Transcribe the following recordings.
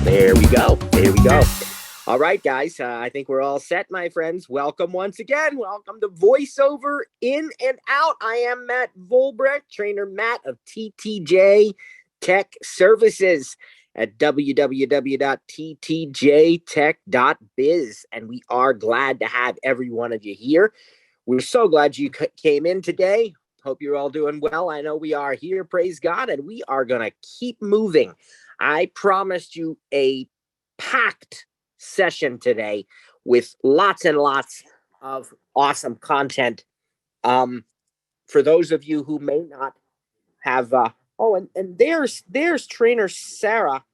There we go. There we go. All right, guys. I think we're all set, my friends. Welcome once again. Welcome to VoiceOver In and Out. I am Matt Volbrecht, trainer Matt of TTJ Tech Services at www.ttjtech.biz. And we are glad to have every one of you here. We're so glad you came in today. Hope you're all doing well. I know we are here, praise God, and we are going to keep moving. I promised you a packed session today with lots and lots of awesome content. For those of you who may not have, and there's trainer Sarah.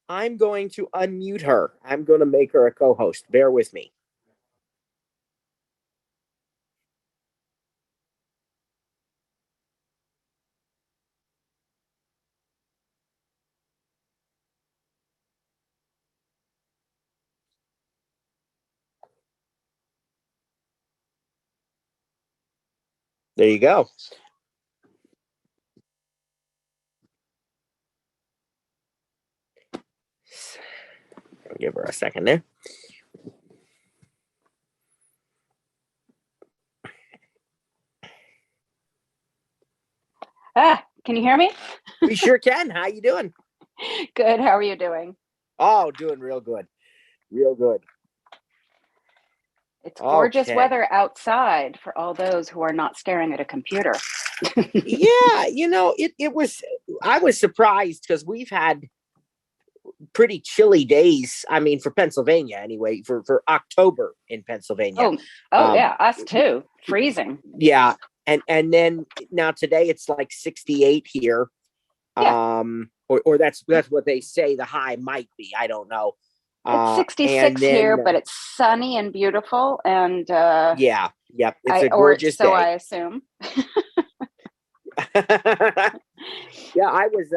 I'm going to unmute her. I'm going to make her a co-host. Bear with me. There you go. I'll give her a second there. Can you hear me? We sure can. How you doing? Good. How are you doing? Oh, doing real good. Real good. It's gorgeous weather outside for all those who are not staring at a computer. Yeah, I was surprised because we've had pretty chilly days. I mean, for Pennsylvania anyway, for October in Pennsylvania. Yeah, us too. Freezing. Yeah. And then now today it's like 68 here. Yeah. Or that's what they say the high might be. I don't know. It's 66 here, but it's sunny and beautiful. And yeah. It's a gorgeous day. So I assume. Yeah, I was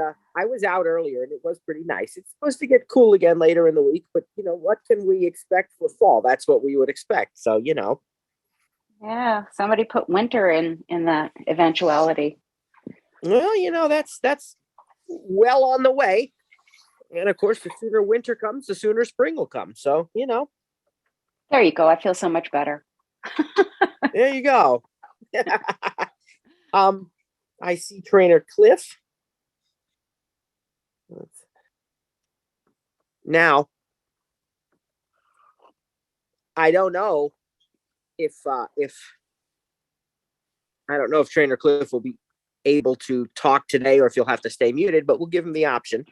out earlier and it was pretty nice. It's supposed to get cool again later in the week, but what can we expect for fall? That's what we would expect. So, Yeah, somebody put winter in that eventuality. Well, that's well on the way. And of course, the sooner winter comes, the sooner spring will come. So, There you go. I feel so much better. There you go. I see trainer Cliff. Now, I don't know if trainer Cliff will be able to talk today or if he'll have to stay muted, but we'll give him the option.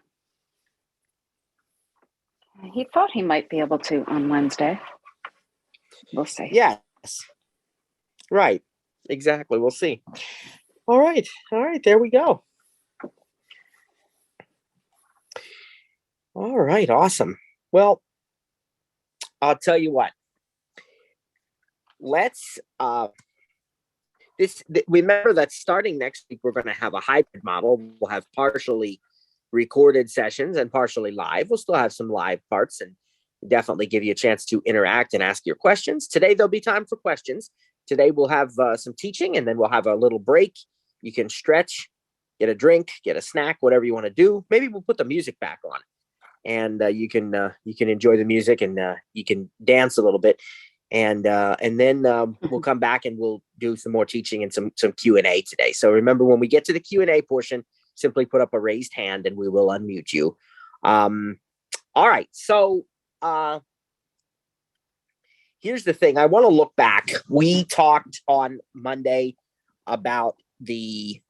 He thought he might be able to on Wednesday. We'll see. Yes. Right. Exactly. We'll see. All right. There we go. All right. Awesome. Well, I'll tell you what. Let's remember that starting next week, we're going to have a hybrid model. We'll have partially recorded sessions and partially live. We'll still have some live parts and definitely give you a chance to interact and ask your questions. Today, there'll be time for questions. Today, we'll have some teaching and then we'll have a little break. You can stretch, get a drink, get a snack, whatever you want to do. Maybe we'll put the music back on and you can enjoy the music and you can dance a little bit. And then we'll come back and we'll do some more teaching and some Q&A today. So remember, when we get to the Q&A portion, simply put up a raised hand and we will unmute you. All right. So here's the thing. I want to look back. We talked on Monday about the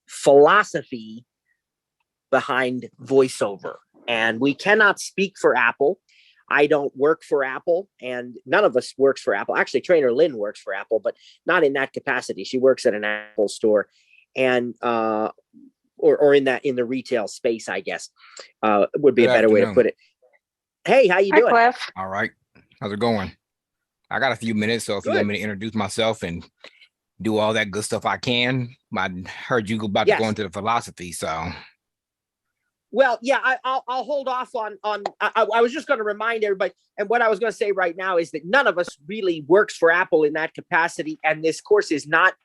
philosophy behind VoiceOver. And we cannot speak for Apple. I don't work for Apple, and none of us works for Apple. Actually, Trainer Lynn works for Apple, but not in that capacity. She works at an Apple store, and or in the retail space, I guess, would be Good a better way to afternoon. put it. Hey, how you Hi, doing? Cliff. All right. How's it going? I got a few minutes, so if you want Good. me to introduce myself and do all that good stuff I can. I heard you about to go Yes. into the philosophy, so Well, yeah, I'll hold off on. I was just going to remind everybody, and what I was going to say right now is that none of us really works for Apple in that capacity, and this course is not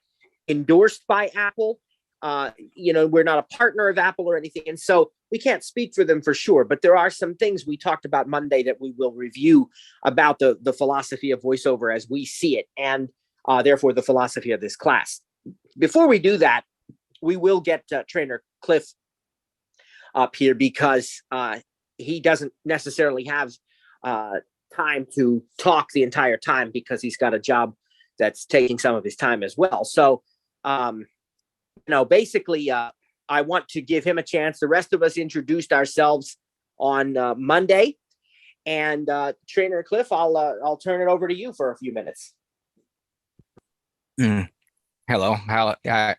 endorsed by Apple. We're not a partner of Apple or anything, and so we can't speak for them for sure. But there are some things we talked about Monday that we will review about the philosophy of VoiceOver as we see it, and therefore the philosophy of this class. Before we do that, we will get Trainer Cliff up here because he doesn't necessarily have time to talk the entire time because he's got a job that's taking some of his time as well. So, basically, I want to give him a chance. The rest of us introduced ourselves on Monday, and Trainer Cliff, I'll turn it over to you for a few minutes. Hello. I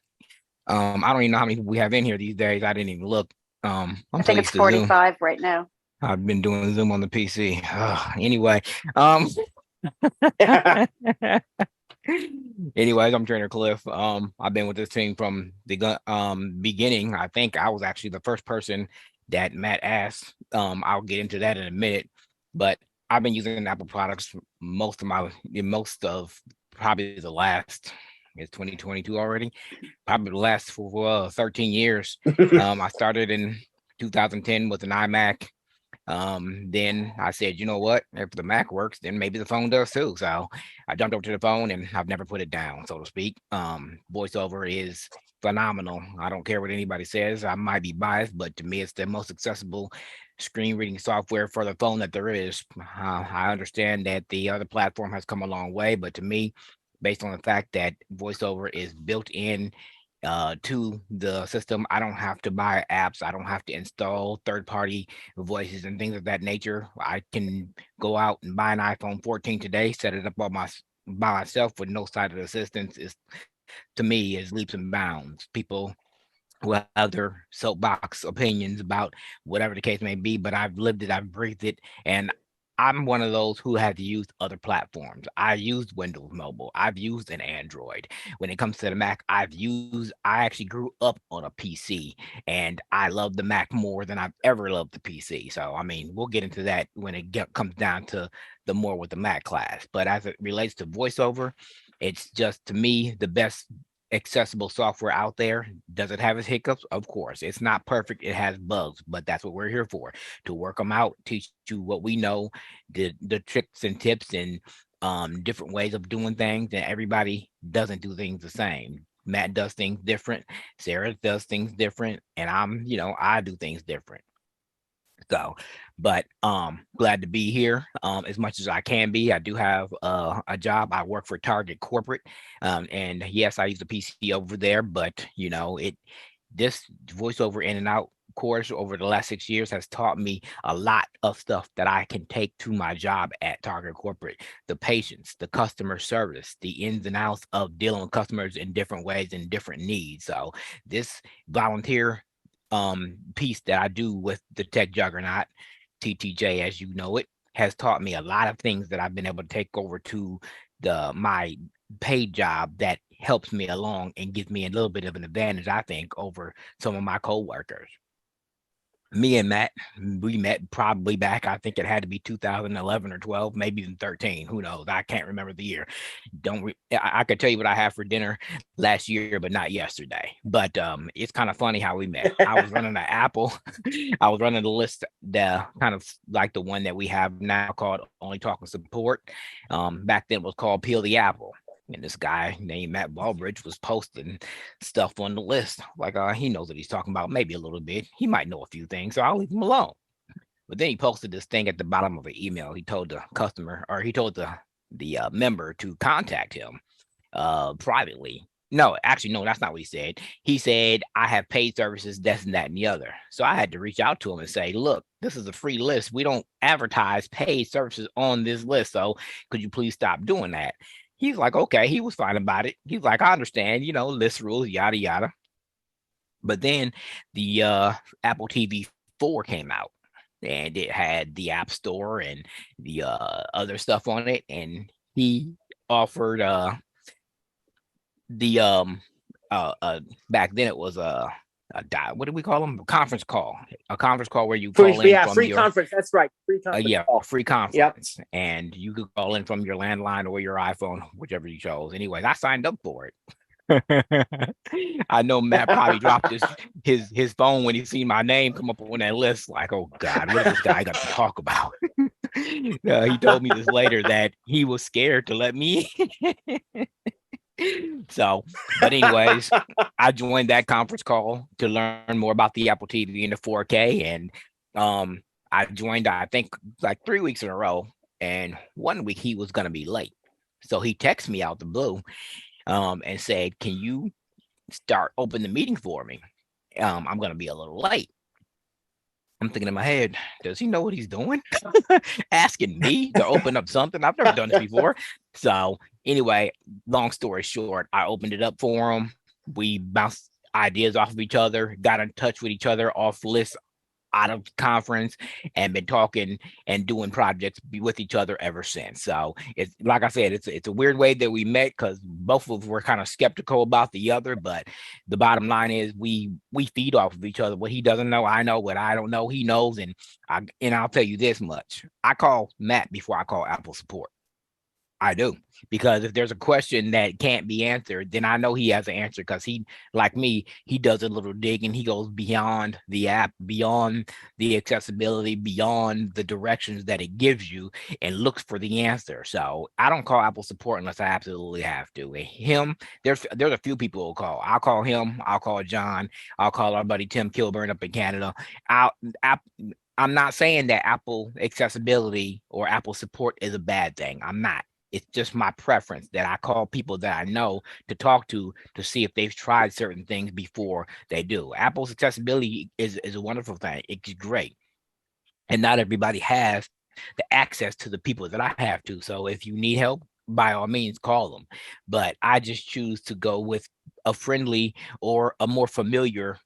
don't even know how many people we have in here these days. I didn't even look. I'm I so think it's used to Zoom. 45 right now. I've been doing Zoom on the PC. Anyway, anyways, I'm Trainer Cliff. I've been with this team from the beginning. I think I was actually the first person that Matt asked. I'll get into that in a minute, but I've been using Apple products most of probably the last. It's 2022 already. Probably the last for 13 years. I started in 2010 with an iMac. Then I said, you know what? If the Mac works, then maybe the phone does too. So I jumped over to the phone and I've never put it down, so to speak. VoiceOver is phenomenal. I don't care what anybody says. I might be biased, but to me, it's the most accessible screen reading software for the phone that there is. I understand that the other platform has come a long way, but to me, based on the fact that VoiceOver is built in to the system, I don't have to buy apps. I don't have to install third-party voices and things of that nature. I can go out and buy an iPhone 14 today, set it up by myself with no sighted assistance. Is to me is leaps and bounds. People will have their soapbox opinions about whatever the case may be, but I've lived it, I've breathed it, and I'm one of those who have used other platforms. I used Windows Mobile. I've used an Android. When it comes to the Mac, I actually grew up on a PC and I love the Mac more than I've ever loved the PC. So, I mean, we'll get into that when it comes down to the more with the Mac class. But as it relates to VoiceOver, it's just to me the best accessible software out there. Does it have its hiccups? Of course. It's not perfect. It has bugs, but that's what we're here for, to work them out, teach you what we know, the tricks and tips and different ways of doing things. And everybody doesn't do things the same. Matt does things different. Sarah does things different. And I do things different. So, but glad to be here as much as I can be. I do have a job. I work for Target Corporate, and yes, I use the PC over there. But this VoiceOver in and out course over the last 6 years has taught me a lot of stuff that I can take to my job at Target Corporate. The patience, the customer service, the ins and outs of dealing with customers in different ways and different needs. So this volunteer piece that I do with the tech juggernaut, TTJ as you know it, has taught me a lot of things that I've been able to take over to my paid job that helps me along and gives me a little bit of an advantage, I think, over some of my coworkers. Me and Matt, we met probably back, I think it had to be 2011 or 12, maybe even 13. Who knows? I can't remember the year. I could tell you what I had for dinner last year, but not yesterday. But it's kind of funny how we met. I was running an Apple. I was running the list, the kind of like the one that we have now called Only Talking Support. Back then it was called Peel the Apple. And this guy named Matt Baldridge was posting stuff on the list. Like he knows what he's talking about, maybe a little bit. He might know a few things, so I'll leave him alone. But then he posted this thing at the bottom of an email. He told the customer, or he told the member to contact him privately No, actually, no, that's not what he said. He said, I have paid services, this and that and the other. So I had to reach out to him and say, look, this is a free list. We don't advertise paid services on this list. So could you please stop doing that? He's like, okay, he was fine about it. He's like, I understand, list rules, yada, yada. But then the Apple TV 4 came out and it had the App Store and the other stuff on it. And he offered the back then it was what do we call them? A conference call where you call in from free your conference. That's right, free conference. free conference, and you could call in from your landline or your iPhone, whichever you chose. Anyways, I signed up for it. I know Matt probably dropped his phone when he seen my name come up on that list. Like, oh God, what is this guy got to talk about? He told me this later that he was scared to let me. So, but anyways, I joined that conference call to learn more about the Apple TV and the 4K, and I joined, I think, like 3 weeks in a row, and 1 week he was gonna be late, so he texted me out the blue, and said, "Can you open the meeting for me? I'm gonna be a little late." I'm thinking in my head, does he know what he's doing? Asking me to open up something. I've never done this before. So anyway, long story short, I opened it up for him. We bounced ideas off of each other, got in touch with each other off lists out of conference, and been talking and doing projects with each other ever since. So it's like I said, it's a weird way that we met because both of us were kind of skeptical about the other, but the bottom line is we feed off of each other. What he doesn't know, I know. What I don't know, he knows. And I'll tell you this much: I call Matt before I call Apple support. I do, because if there's a question that can't be answered, then I know he has an answer, because he, like me, he does a little digging. He goes beyond the app, beyond the accessibility, beyond the directions that it gives you, and looks for the answer. So I don't call Apple support unless I absolutely have to. And him, there's a few people who'll call. I'll call him. I'll call John. I'll call our buddy Tim Kilburn up in Canada. I'm not saying that Apple accessibility or Apple support is a bad thing. I'm not. It's just my preference that I call people that I know to talk to see if they've tried certain things before they do. Apple's accessibility is a wonderful thing. It's great. And not everybody has the access to the people that I have to. So if you need help, by all means, call them. But I just choose to go with a friendly or a more familiar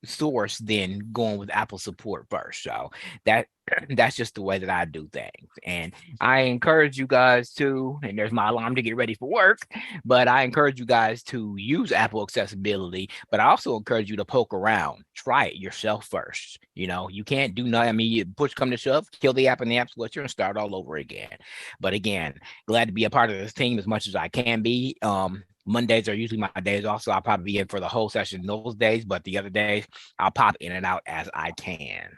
source than going with Apple support first. So that's just the way that I do things. And I encourage you guys to, and there's my alarm to get ready for work, but I encourage you guys to use Apple accessibility, but I also encourage you to poke around, try it yourself first. You can't do nothing. I mean, push come to shove, kill the app in the App Switcher and start all over again. But again, glad to be a part of this team as much as I can be. Mondays are usually my days off, so I'll probably be in for the whole session those days, but the other days I'll pop in and out as I can.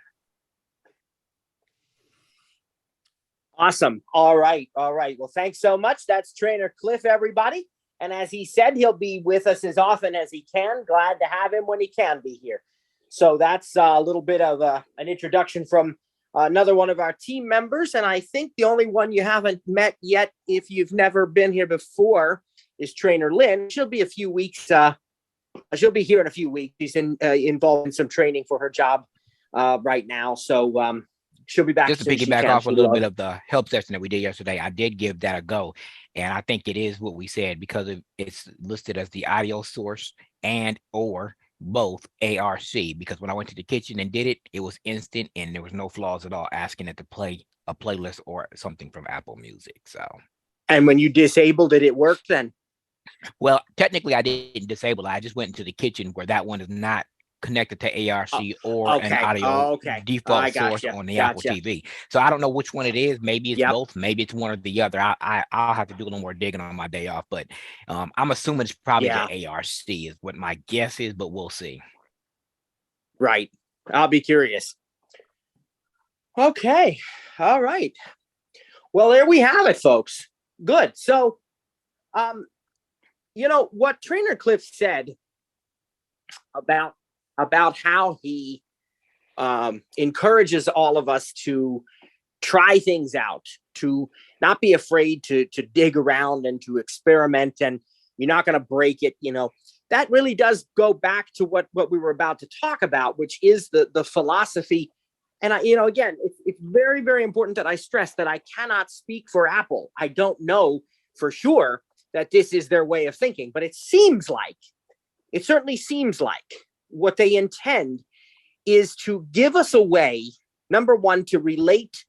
Awesome. All right. Well, thanks so much. That's Trainer Cliff, everybody. And as he said, he'll be with us as often as he can. Glad to have him when he can be here. So that's a little bit of an introduction from another one of our team members. And I think the only one you haven't met yet, if you've never been here before, is Trainer Lynn. She'll be a few weeks. She'll be here in a few weeks. She's involved in some training for her job right now. So she'll be back. Just to piggyback off a little bit of the help session that we did yesterday, I did give that a go. And I think it is what we said, because it's listed as the audio source and or both ARC, because when I went to the kitchen and did it, it was instant and there was no flaws at all, asking it to play a playlist or something from Apple Music. So, and when you disabled it, it worked then? Well, technically I didn't disable it. I just went into the kitchen where that one is not connected to ARC or an audio default source on the Apple TV. So I don't know which one it is. Maybe it's both. Maybe it's one or the other. I'll have to do a little more digging on my day off, but I'm assuming it's probably the ARC is what my guess is, but we'll see. Right. I'll be curious. Okay. All right. Well, there we have it, folks. Good. So, what Trainer Cliff said about how he encourages all of us to try things out, to not be afraid to dig around and to experiment. And You're not going to break it. That really does go back to what we were about to talk about, which is the philosophy. And again, it's very, very important that I stress that I cannot speak for Apple. I don't know for sure that this is their way of thinking, but it certainly seems like what they intend is to give us a way, number one, to relate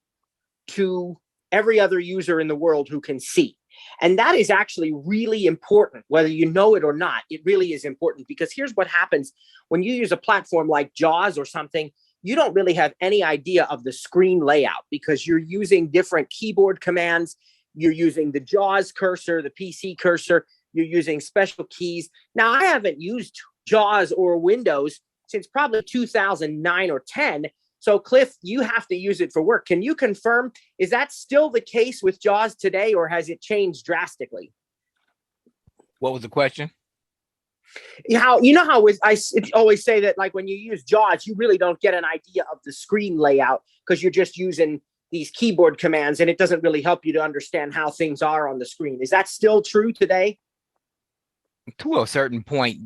to every other user in the world who can see. And that is actually really important, whether you know it or not. It really is important, because here's what happens when you use a platform like JAWS or something. You don't really have any idea of the screen layout because you're using different keyboard commands. You're using the JAWS cursor, the PC cursor. You're using special keys. Now, I haven't used JAWS or Windows since probably 2009 or 10. So, Cliff, you have to use it for work. Can you confirm, is that still the case with JAWS today, or has it changed drastically? What was the question? How I always say that, like, when you use JAWS, you really don't get an idea of the screen layout because you're just using these keyboard commands, and it doesn't really help you to understand how things are on the screen. Is that still true today? To a certain point,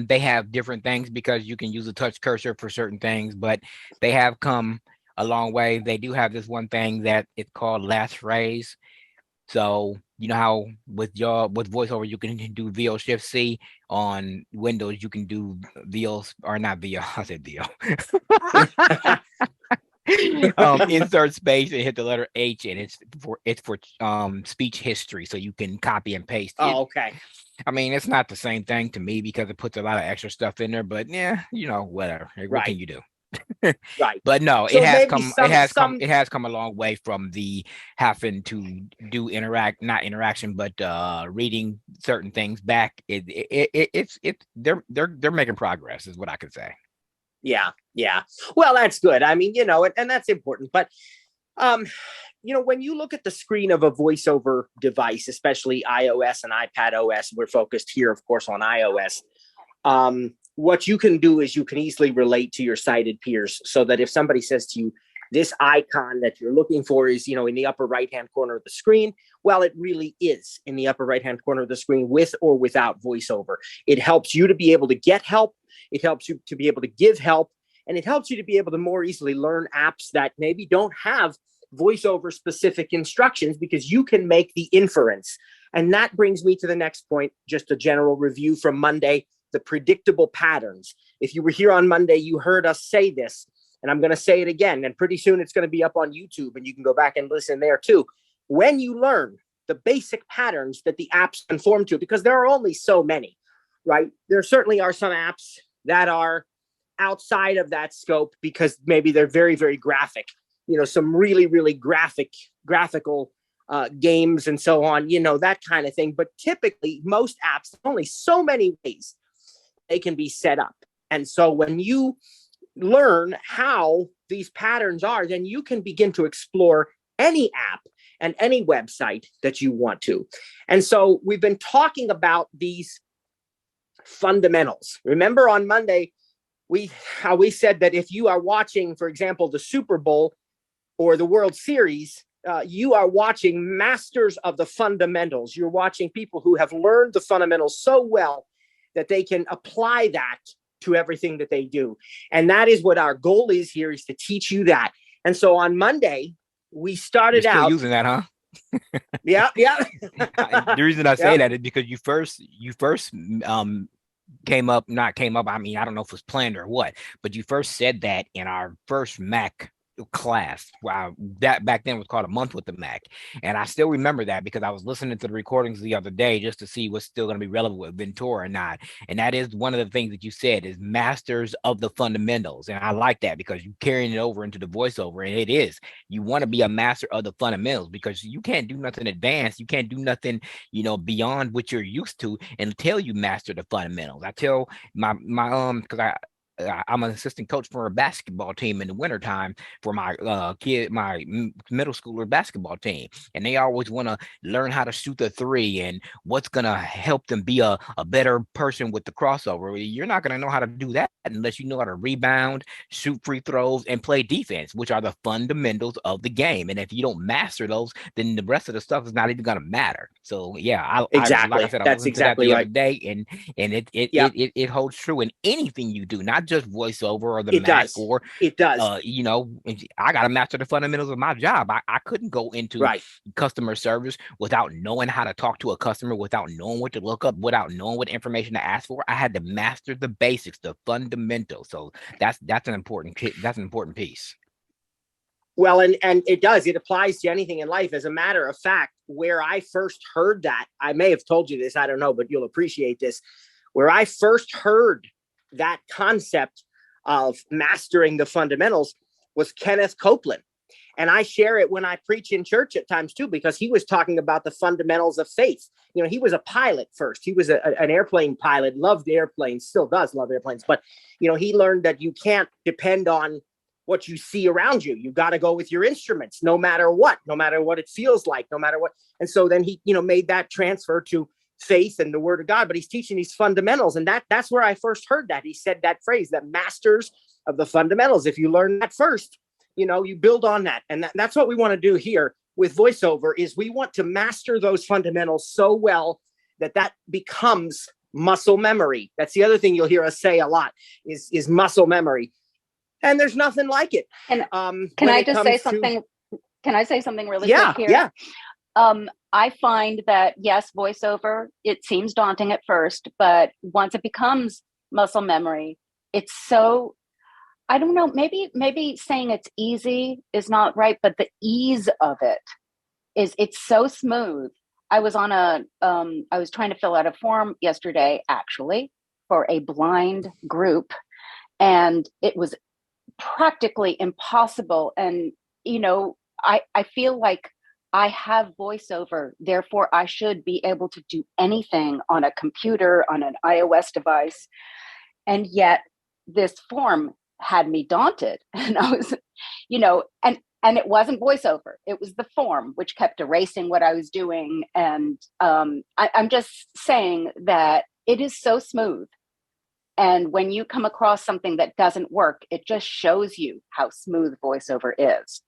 they have different things because you can use a touch cursor for certain things, but they have come a long way. They do have this one thing that it's called last phrase. So you know how with VoiceOver you can do VO Shift C. On Windows you can do VO, or not VO. I said VO. Insert space and hit the letter H, and it's for speech history, so you can copy and paste it. Oh, okay. I mean, it's not the same thing to me because it puts a lot of extra stuff in there, but yeah, whatever. What can you do? Right. But no, So it has come a long way from the having to do not interaction, but reading certain things back. They're making progress, is what I could say. Yeah. Well, that's good. I mean, and that's important. But when you look at the screen of a VoiceOver device, especially iOS and iPad OS, we're focused here, of course, on iOS. What you can do is you can easily relate to your sighted peers, so that if somebody says to you, this icon that you're looking for is, in the upper right-hand corner of the screen. Well, it really is in the upper right-hand corner of the screen with or without VoiceOver. It helps you to be able to get help. It helps you to be able to give help. And it helps you to be able to more easily learn apps that maybe don't have VoiceOver specific instructions, because you can make the inference. And that brings me to the next point, just a general review from Monday, the predictable patterns. If you were here on Monday, you heard us say this, and I'm going to say it again. And pretty soon it's going to be up on YouTube, and you can go back and listen there too. When you learn the basic patterns that the apps conform to, because there are only so many, right? There certainly are some apps that are outside of that scope because maybe they're very, very graphic, some really, really graphical games and so on, that kind of thing. But typically most apps, only so many ways they can be set up. And so when you learn how these patterns are, then you can begin to explore any app and any website that you want to. And so we've been talking about these fundamentals. Remember on Monday, we said that if you are watching, for example, the Super Bowl or the World Series, you are watching masters of the fundamentals. You're watching people who have learned the fundamentals so well that they can apply that to everything that they do. And that is what our goal is here, is to teach you that. And so on Monday, we started You're still out using that, huh? Yeah. The reason I say that is because you first not came up. I mean, I don't know if it was planned or what, but you first said that in our first Mac class. Wow, that back then was called A Month with the Mac. And I still remember that because I was listening to the recordings the other day just to see what's still going to be relevant with Ventura or not. And that is one of the things that you said is masters of the fundamentals. And I like that because you're carrying it over into the VoiceOver. And it is, you want to be a master of the fundamentals because you can't do nothing advanced. You can't do nothing, beyond what you're used to until you master the fundamentals. I tell my because I'm an assistant coach for a basketball team in the wintertime for my middle schooler basketball team. And they always want to learn how to shoot the three and what's going to help them be a better person with the crossover. You're not going to know how to do that unless you know how to rebound, shoot free throws, and play defense, which are the fundamentals of the game. And if you don't master those, then the rest of the stuff is not even going to matter. So yeah, Exactly. like I said, I That's listened to that exactly the right. other day, and it holds true in anything you do, not just voiceover or the It Mac does. or It does. I got to master the fundamentals of my job. I couldn't go into Right. customer service without knowing how to talk to a customer, without knowing what to look up, without knowing what information to ask for. I had to master the basics, the fundamentals. So that's an important piece. Well, and it does. It applies to anything in life. As a matter of fact, where I first heard that, I may have told you this, I don't know, but you'll appreciate this. Where I first heard that concept of mastering the fundamentals was Kenneth Copeland. And I share it when I preach in church at times too, because he was talking about the fundamentals of faith. You know, he was a pilot first. He was an airplane pilot, loved airplanes, still does love airplanes. But, you know, he learned that you can't depend on what you see around you. You got to go with your instruments, no matter what it feels like, no matter what. And so then he, made that transfer to faith and the word of God, but he's teaching these fundamentals. And that's where I first heard that. He said that phrase, that masters of the fundamentals. If you learn that first, you build on that. And that's what we want to do here with VoiceOver, is we want to master those fundamentals so well that becomes muscle memory. That's the other thing you'll hear us say a lot is muscle memory. And there's nothing like it. And can I just say something? Can I say something really quick here? Yeah. I find that, yes, VoiceOver, it seems daunting at first, but once it becomes muscle memory, it's so, I don't know, maybe saying it's easy is not right, but the ease of it's so smooth. I was I was trying to fill out a form yesterday, actually, for a blind group, and it was practically impossible. And, I feel like I have VoiceOver, therefore I should be able to do anything on a computer, on an iOS device. And yet this form had me daunted. And I was, and it wasn't VoiceOver. It was the form, which kept erasing what I was doing. And I'm just saying that it is so smooth. And when you come across something that doesn't work, it just shows you how smooth VoiceOver is.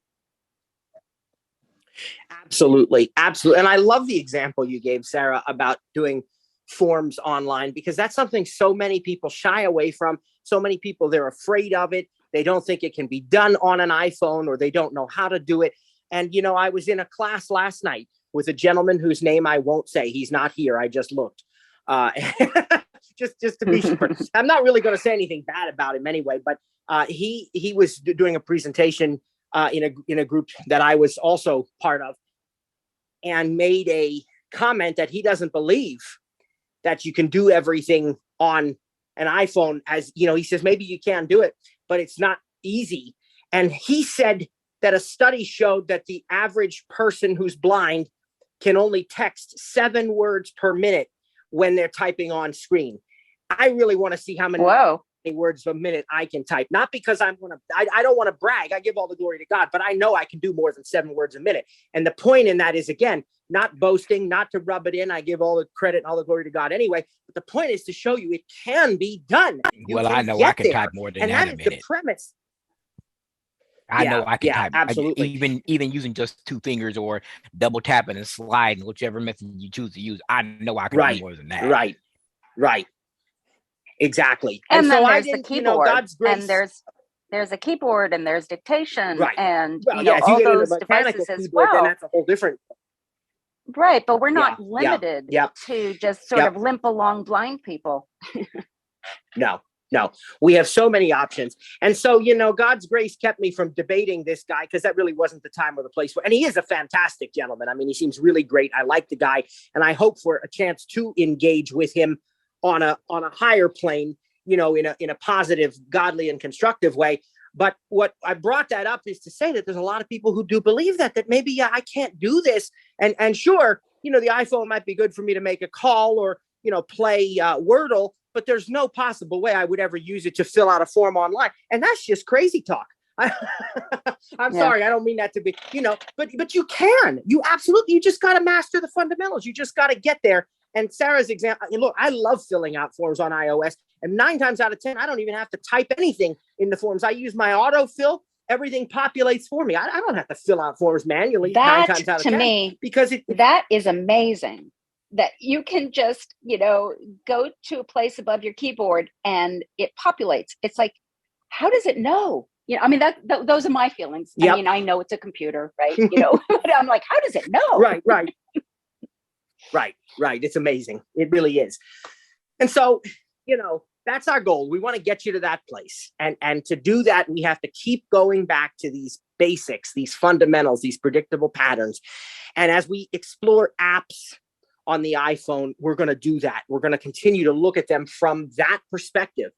Absolutely. Absolutely. And I love the example you gave, Sarah, about doing forms online, because that's something so many people shy away from. So many people, they're afraid of it. They don't think it can be done on an iPhone, or they don't know how to do it. And, I was in a class last night with a gentleman whose name I won't say. He's not here. I just looked. Just to be sure. I'm not really going to say anything bad about him anyway, but he was doing a presentation in a group that I was also part of, and made a comment that he doesn't believe that you can do everything on an iPhone. As he says, maybe you can do it, but it's not easy. And he said that a study showed that the average person who's blind can only text 7 words per minute when they're typing on screen. I really want to see how many words a minute I can type. Not because I don't want to brag. I give all the glory to God, but I know I can do more than 7 words a minute. And the point in that is, again, not boasting, not to rub it in. I give all the credit and all the glory to God anyway. But the point is to show you it can be done. I know I can type more than that in a minute. And that is the premise. I know I can type. Absolutely. Even using just 2 fingers or double tapping and sliding, whichever method you choose to use, I know I can do more than that. Right. Exactly. And so there's the keyboard, God's grace, and there's a keyboard, and there's dictation, and if you all get those into mechanical devices as keyboard, well. then that's a whole different. Right, but we're not limited to just sort of limp along blind people. No, we have so many options. And so, God's grace kept me from debating this guy, because that really wasn't the time or the place for, and he is a fantastic gentleman. I mean, he seems really great. I like the guy, and I hope for a chance to engage with him on a higher plane, in a positive, godly, and constructive way. But what I brought that up is to say that there's a lot of people who do believe that maybe I can't do this. And sure, the iPhone might be good for me to make a call or, play Wordle, but there's no possible way I would ever use it to fill out a form online. And that's just crazy talk. I'm sorry, I don't mean that to be, but you can. You absolutely, you just got to master the fundamentals. You just got to get there. And Sarah's example, look, I love filling out forms on iOS. And 9 times out of 10, I don't even have to type anything in the forms. I use my autofill. Everything populates for me. I don't have to fill out forms manually 9 times out of 10. To me, because that is amazing. That you can just, go to a place above your keyboard and it populates. It's like, how does it know? Those are my feelings. Yep. I mean, I know it's a computer, right? But I'm like, how does it know? Right. Right. It's amazing. It really is. And so, that's our goal. We want to get you to that place. And to do that, we have to keep going back to these basics, these fundamentals, these predictable patterns. And as we explore apps on the iPhone, we're going to do that. We're going to continue to look at them from that perspective,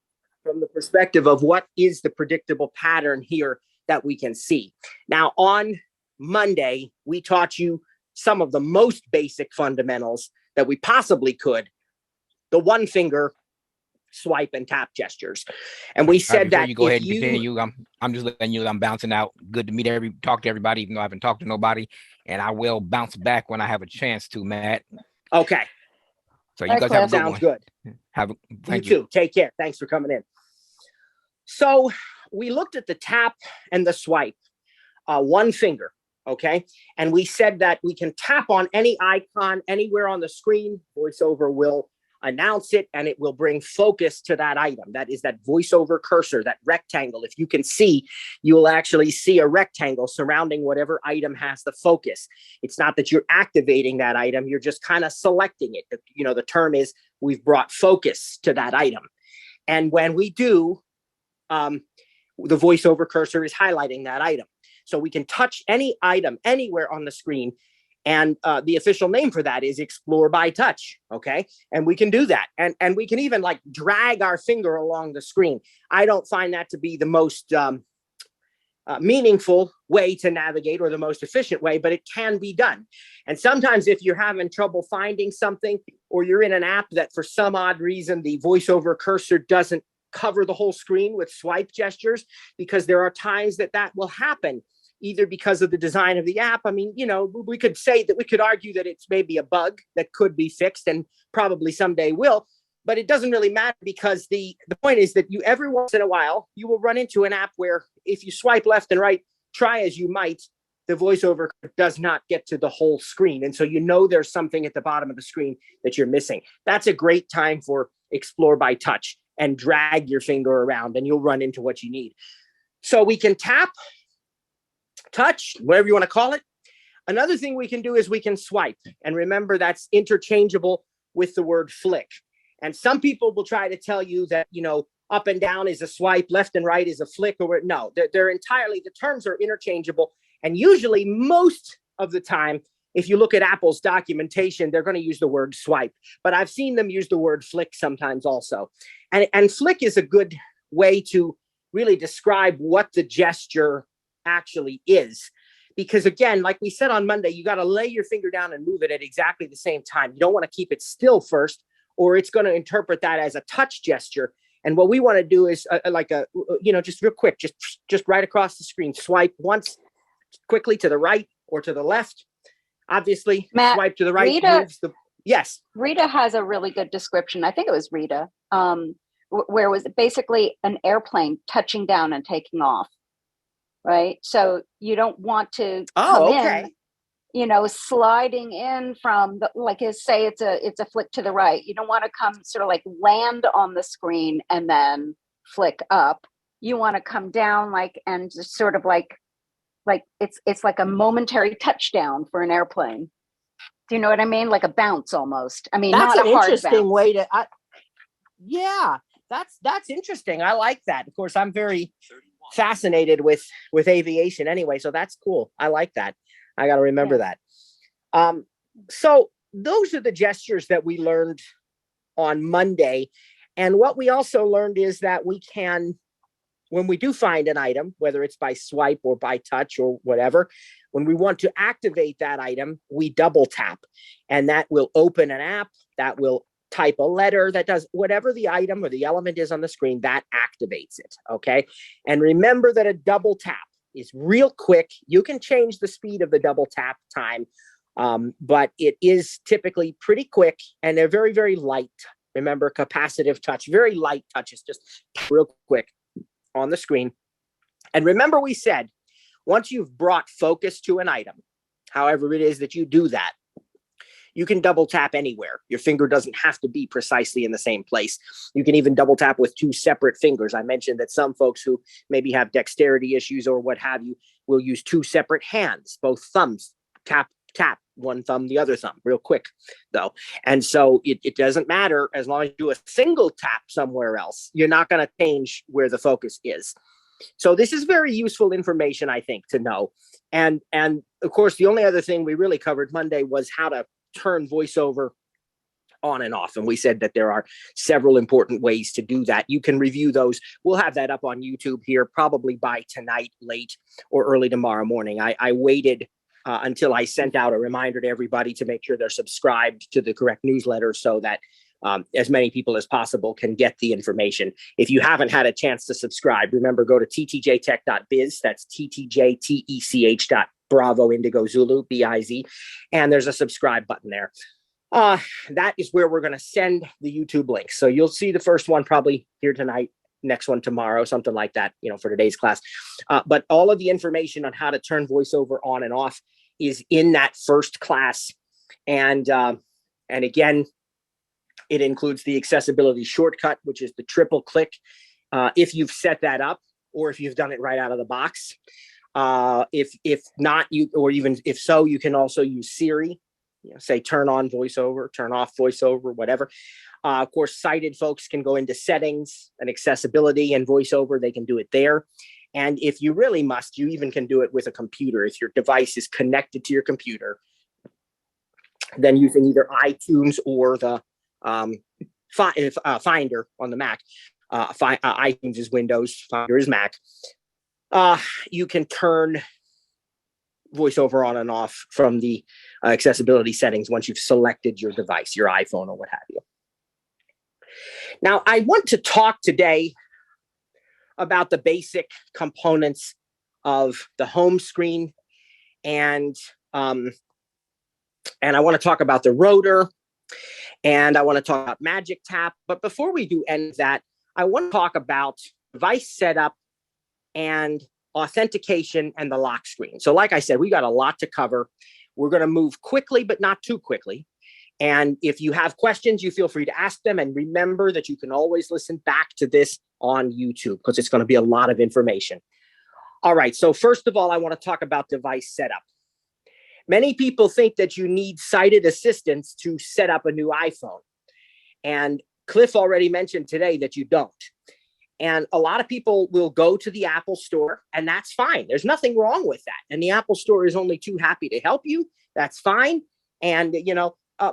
from the perspective of what is the predictable pattern here that we can see. Now, on Monday, we taught you some of the most basic fundamentals that we possibly could, the one finger swipe and tap gestures. And we said that you go ahead and continue. I'm just letting you know I'm bouncing out. Good to talk to everybody, even though I haven't talked to nobody. And I will bounce back when I have a chance to, Matt. Okay. So you guys have a good Sounds good. Thank you too. Take care. Thanks for coming in. So we looked at the tap and the swipe, one finger. Okay. And we said that we can tap on any icon anywhere on the screen. VoiceOver will announce it and it will bring focus to that item. That is that VoiceOver cursor, that rectangle. If you can see, you will actually see a rectangle surrounding whatever item has the focus. It's not that you're activating that item. You're just kind of selecting it. The term is we've brought focus to that item. And when we do, the VoiceOver cursor is highlighting that item. So we can touch any item anywhere on the screen. And the official name for that is Explore by Touch. Okay. And we can do that. And we can even drag our finger along the screen. I don't find that to be the most meaningful way to navigate or the most efficient way, but it can be done. And sometimes if you're having trouble finding something, or you're in an app that for some odd reason, the VoiceOver cursor doesn't cover the whole screen with swipe gestures, because there are times that will happen, either because of the design of the app. I mean, we could argue that it's maybe a bug that could be fixed and probably someday will, but it doesn't really matter, because the point is that you every once in a while, you will run into an app where if you swipe left and right, try as you might, the VoiceOver does not get to the whole screen. And so there's something at the bottom of the screen that you're missing. That's a great time for Explore by Touch and drag your finger around and you'll run into what you need. So we can tap, touch, whatever you want to call it. Another thing we can do is we can swipe. And remember, that's interchangeable with the word flick. And some people will try to tell you that, up and down is a swipe, left and right is a flick, or no, they're entirely, the terms are interchangeable. And usually, most of the time, if you look at Apple's documentation, they're going to use the word swipe. But I've seen them use the word flick sometimes also. And flick is a good way to really describe what the gesture actually is. Because again, like we said on Monday, you got to lay your finger down and move it at exactly the same time. You don't want to keep it still first, or it's going to interpret that as a touch gesture. And what we want to do is just real quick, just right across the screen, swipe once quickly to the right or to the left. Obviously, Matt, swipe to the right. Yes. Rita has a really good description. I think it was Rita, where it was basically an airplane touching down and taking off. Right. So you don't want to come in, sliding in from say it's a flick to the right. You don't want to come sort of land on the screen and then flick up. You want to come down and just sort of it's like a momentary touchdown for an airplane. Do you know what I mean? Like a bounce almost. I mean, that's not an a hard interesting bounce. way to. Yeah, that's interesting. I like that. Of course, I'm very fascinated with aviation anyway, so that's cool. I like that. I got to remember that. So those are the gestures that we learned on Monday. And what we also learned is that we can, when we do find an item, whether it's by swipe or by touch or whatever, when we want to activate that item, we double tap, and that will open an app, that will type a letter, that does whatever the item or the element is on the screen, that activates it, okay? And remember that a double tap is real quick. You can change the speed of the double tap time, but it is typically pretty quick, and they're very, very light. Remember, capacitive touch, very light touches, just real quick on the screen. And remember, we said, once you've brought focus to an item, however it is that you do that, you can double tap anywhere. Your finger doesn't have to be precisely in the same place. You can even double tap with two separate fingers. I mentioned that some folks who maybe have dexterity issues or what have you will use two separate hands, both thumbs, tap, tap, one thumb, the other thumb, real quick though. And so it doesn't matter as long as you do a single tap somewhere else, you're not going to change where the focus is. So this is very useful information, I think, to know. And of course, the only other thing we really covered Monday was how to turn VoiceOver on and off. And we said that there are several important ways to do that. You can review those. We'll have that up on YouTube here, probably by tonight, late or early tomorrow morning. I waited until I sent out a reminder to everybody to make sure they're subscribed to the correct newsletter so that as many people as possible can get the information. If you haven't had a chance to subscribe, remember, go to ttjtech.biz. That's ttjtech.bravo indigo zulu biz, and there's a subscribe button there. That is where we're going to send the YouTube link. So you'll see the first one probably here tonight, next one tomorrow, something like that, for today's class. But all of the information on how to turn VoiceOver on and off is in that first class. And again, it includes the accessibility shortcut, which is the triple click. If you've set that up, or if you've done it right out of the box. If not, or even if so, you can also use Siri. Say turn on VoiceOver, turn off VoiceOver, whatever. Of course, sighted folks can go into settings and accessibility and VoiceOver. They can do it there. And if you really must, you even can do it with a computer. If your device is connected to your computer, then using either iTunes or the Finder on the Mac. iTunes is Windows, Finder is Mac. You can turn VoiceOver on and off from the accessibility settings once you've selected your device, your iPhone or what have you. Now, I want to talk today about the basic components of the home screen, and I want to talk about the rotor, and I want to talk about Magic Tap. But before we do any of that, I want to talk about device setup and authentication and the lock screen. So like I said, we got a lot to cover. We're going to move quickly, but not too quickly. And if you have questions, you feel free to ask them. And remember that you can always listen back to this on YouTube because it's going to be a lot of information. All right. So first of all, I want to talk about device setup. Many people think that you need sighted assistance to set up a new iPhone. And Cliff already mentioned today that you don't. And a lot of people will go to the Apple Store, and that's fine. There's nothing wrong with that. And the Apple Store is only too happy to help you. That's fine. And,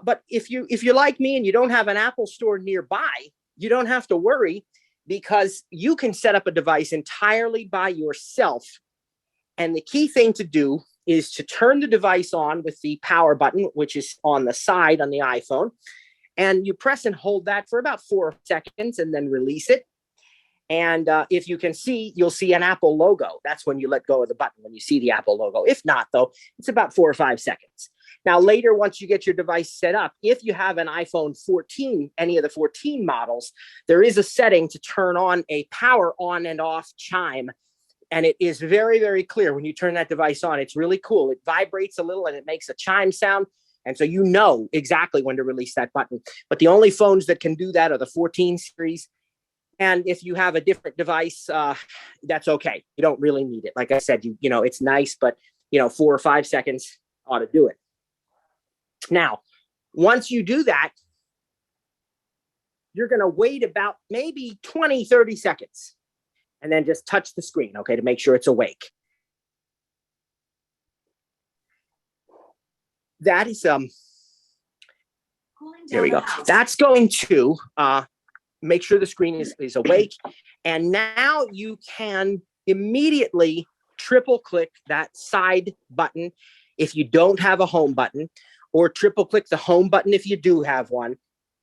but if you're like me and you don't have an Apple Store nearby, you don't have to worry because you can set up a device entirely by yourself. And the key thing to do is to turn the device on with the power button, which is on the side on the iPhone. And you press and hold that for about 4 seconds and then release it. And if you can see, you'll see an Apple logo. That's when you let go of the button, when you see the Apple logo. If not, though, it's about 4 or 5 seconds. Now, later, once you get your device set up, if you have an iPhone 14, any of the 14 models, there is a setting to turn on a power on and off chime. And it is very, very clear when you turn that device on. It's really cool. It vibrates a little and it makes a chime sound. And so you know exactly when to release that button. But the only phones that can do that are the 14 series. And if you have a different device, that's okay. You don't really need it. Like I said, it's nice, but 4 or 5 seconds ought to do it. Now, once you do that, you're going to wait about maybe 20, 30 seconds and then just touch the screen, okay, to make sure it's awake. That is, there we go. That's going to make sure the screen is awake. And now you can immediately triple click that side button if you don't have a home button, or triple click the home button if you do have one,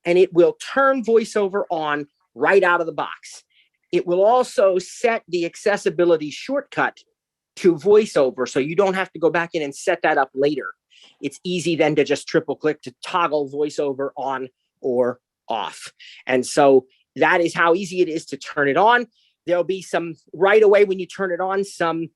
and it will turn VoiceOver on right out of the box. It will also set the accessibility shortcut to VoiceOver, so you don't have to go back in and set that up later. It's easy then to just triple click to toggle VoiceOver on or off. And so that is how easy it is to turn it on. There'll be some right away when you turn it on, some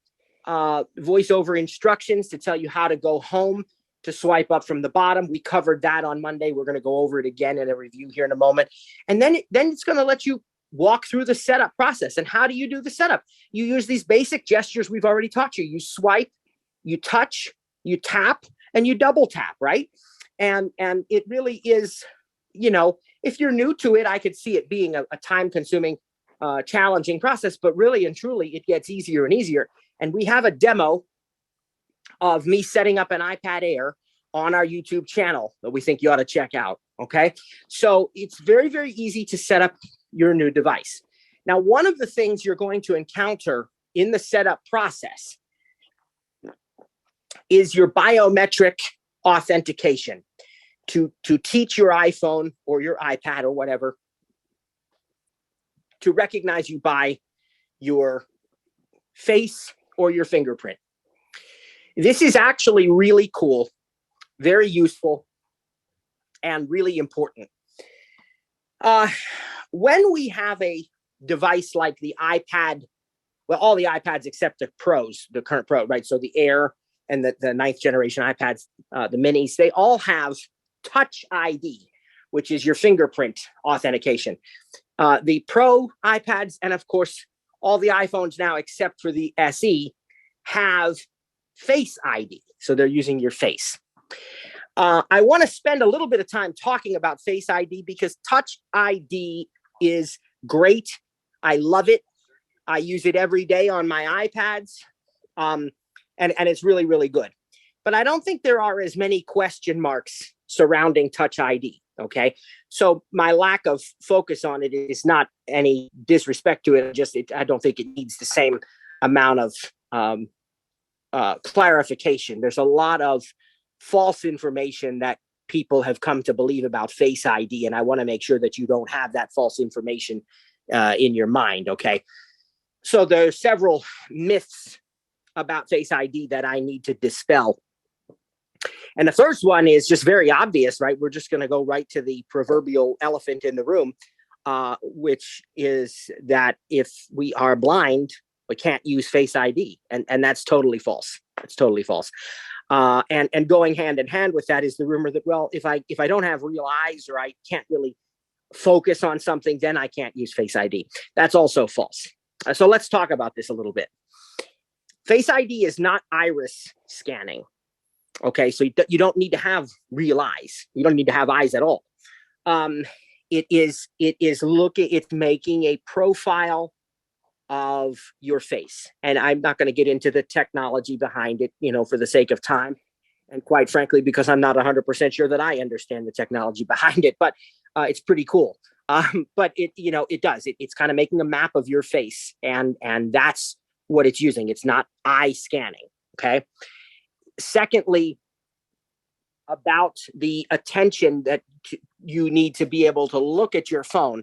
VoiceOver instructions to tell you how to go home to swipe up from the bottom. We covered that on Monday. We're going to go over it again in a review here in a moment. And then it's going to let you walk through the setup process. And how do you do the setup? You use these basic gestures we've already taught you. You swipe, you touch, you tap, and you double tap, right? And it really is, you know, if you're new to it, I could see it being a time-consuming, challenging process, but really and truly, it gets easier and easier. And we have a demo of me setting up an iPad Air on our YouTube channel that we think you ought to check out, okay? So it's very, very easy to set up your new device. Now, one of the things you're going to encounter in the setup process is your biometric authentication to teach your iPhone or your iPad or whatever to recognize you by your face or your fingerprint. This is actually really cool, very useful, and really important. When we have a device like the iPad, well, all the iPads except the Pros, the current Pro, right? So the Air and the ninth generation iPads, the minis, they all have Touch ID, which is your fingerprint authentication. The Pro iPads, and of course, all the iPhones now, except for the SE, have Face ID. So they're using your face. I want to spend a little bit of time talking about Face ID because Touch ID is great. I love it. I use it every day on my iPads. And it's really, really good. But I don't think there are as many question marks surrounding Touch ID. Okay. So my lack of focus on it is not any disrespect to it. I don't think it needs the same amount of clarification. There's a lot of false information that people have come to believe about Face ID, and I want to make sure that you don't have that false information in your mind. Okay. So there's several myths about Face ID that I need to dispel. And the first one is just very obvious, right? We're just going to go right to the proverbial elephant in the room, which is that if we are blind, we can't use Face ID. And that's totally false. It's totally false. And going hand in hand with that is the rumor that, well, if I don't have real eyes or I can't really focus on something, then I can't use Face ID. That's also false. So let's talk about this a little bit. Face ID is not iris scanning. Okay, so you don't need to have real eyes. You don't need to have eyes at all. It's making a profile of your face. And I'm not going to get into the technology behind it, for the sake of time. And quite frankly, because I'm not 100% sure that I understand the technology behind it, but it's pretty cool. But it does. It's kind of making a map of your face, and that's what it's using. It's not eye scanning. Okay. Secondly, about the attention that you need to be able to look at your phone,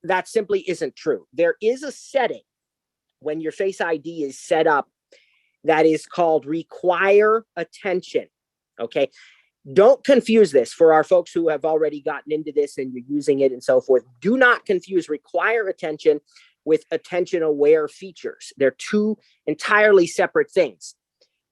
that simply isn't true. There is a setting when your Face ID is set up that is called require attention. Okay. Don't confuse this for our folks who have already gotten into this and you're using it and so forth. Do not confuse require attention with attention aware features. They're two entirely separate things.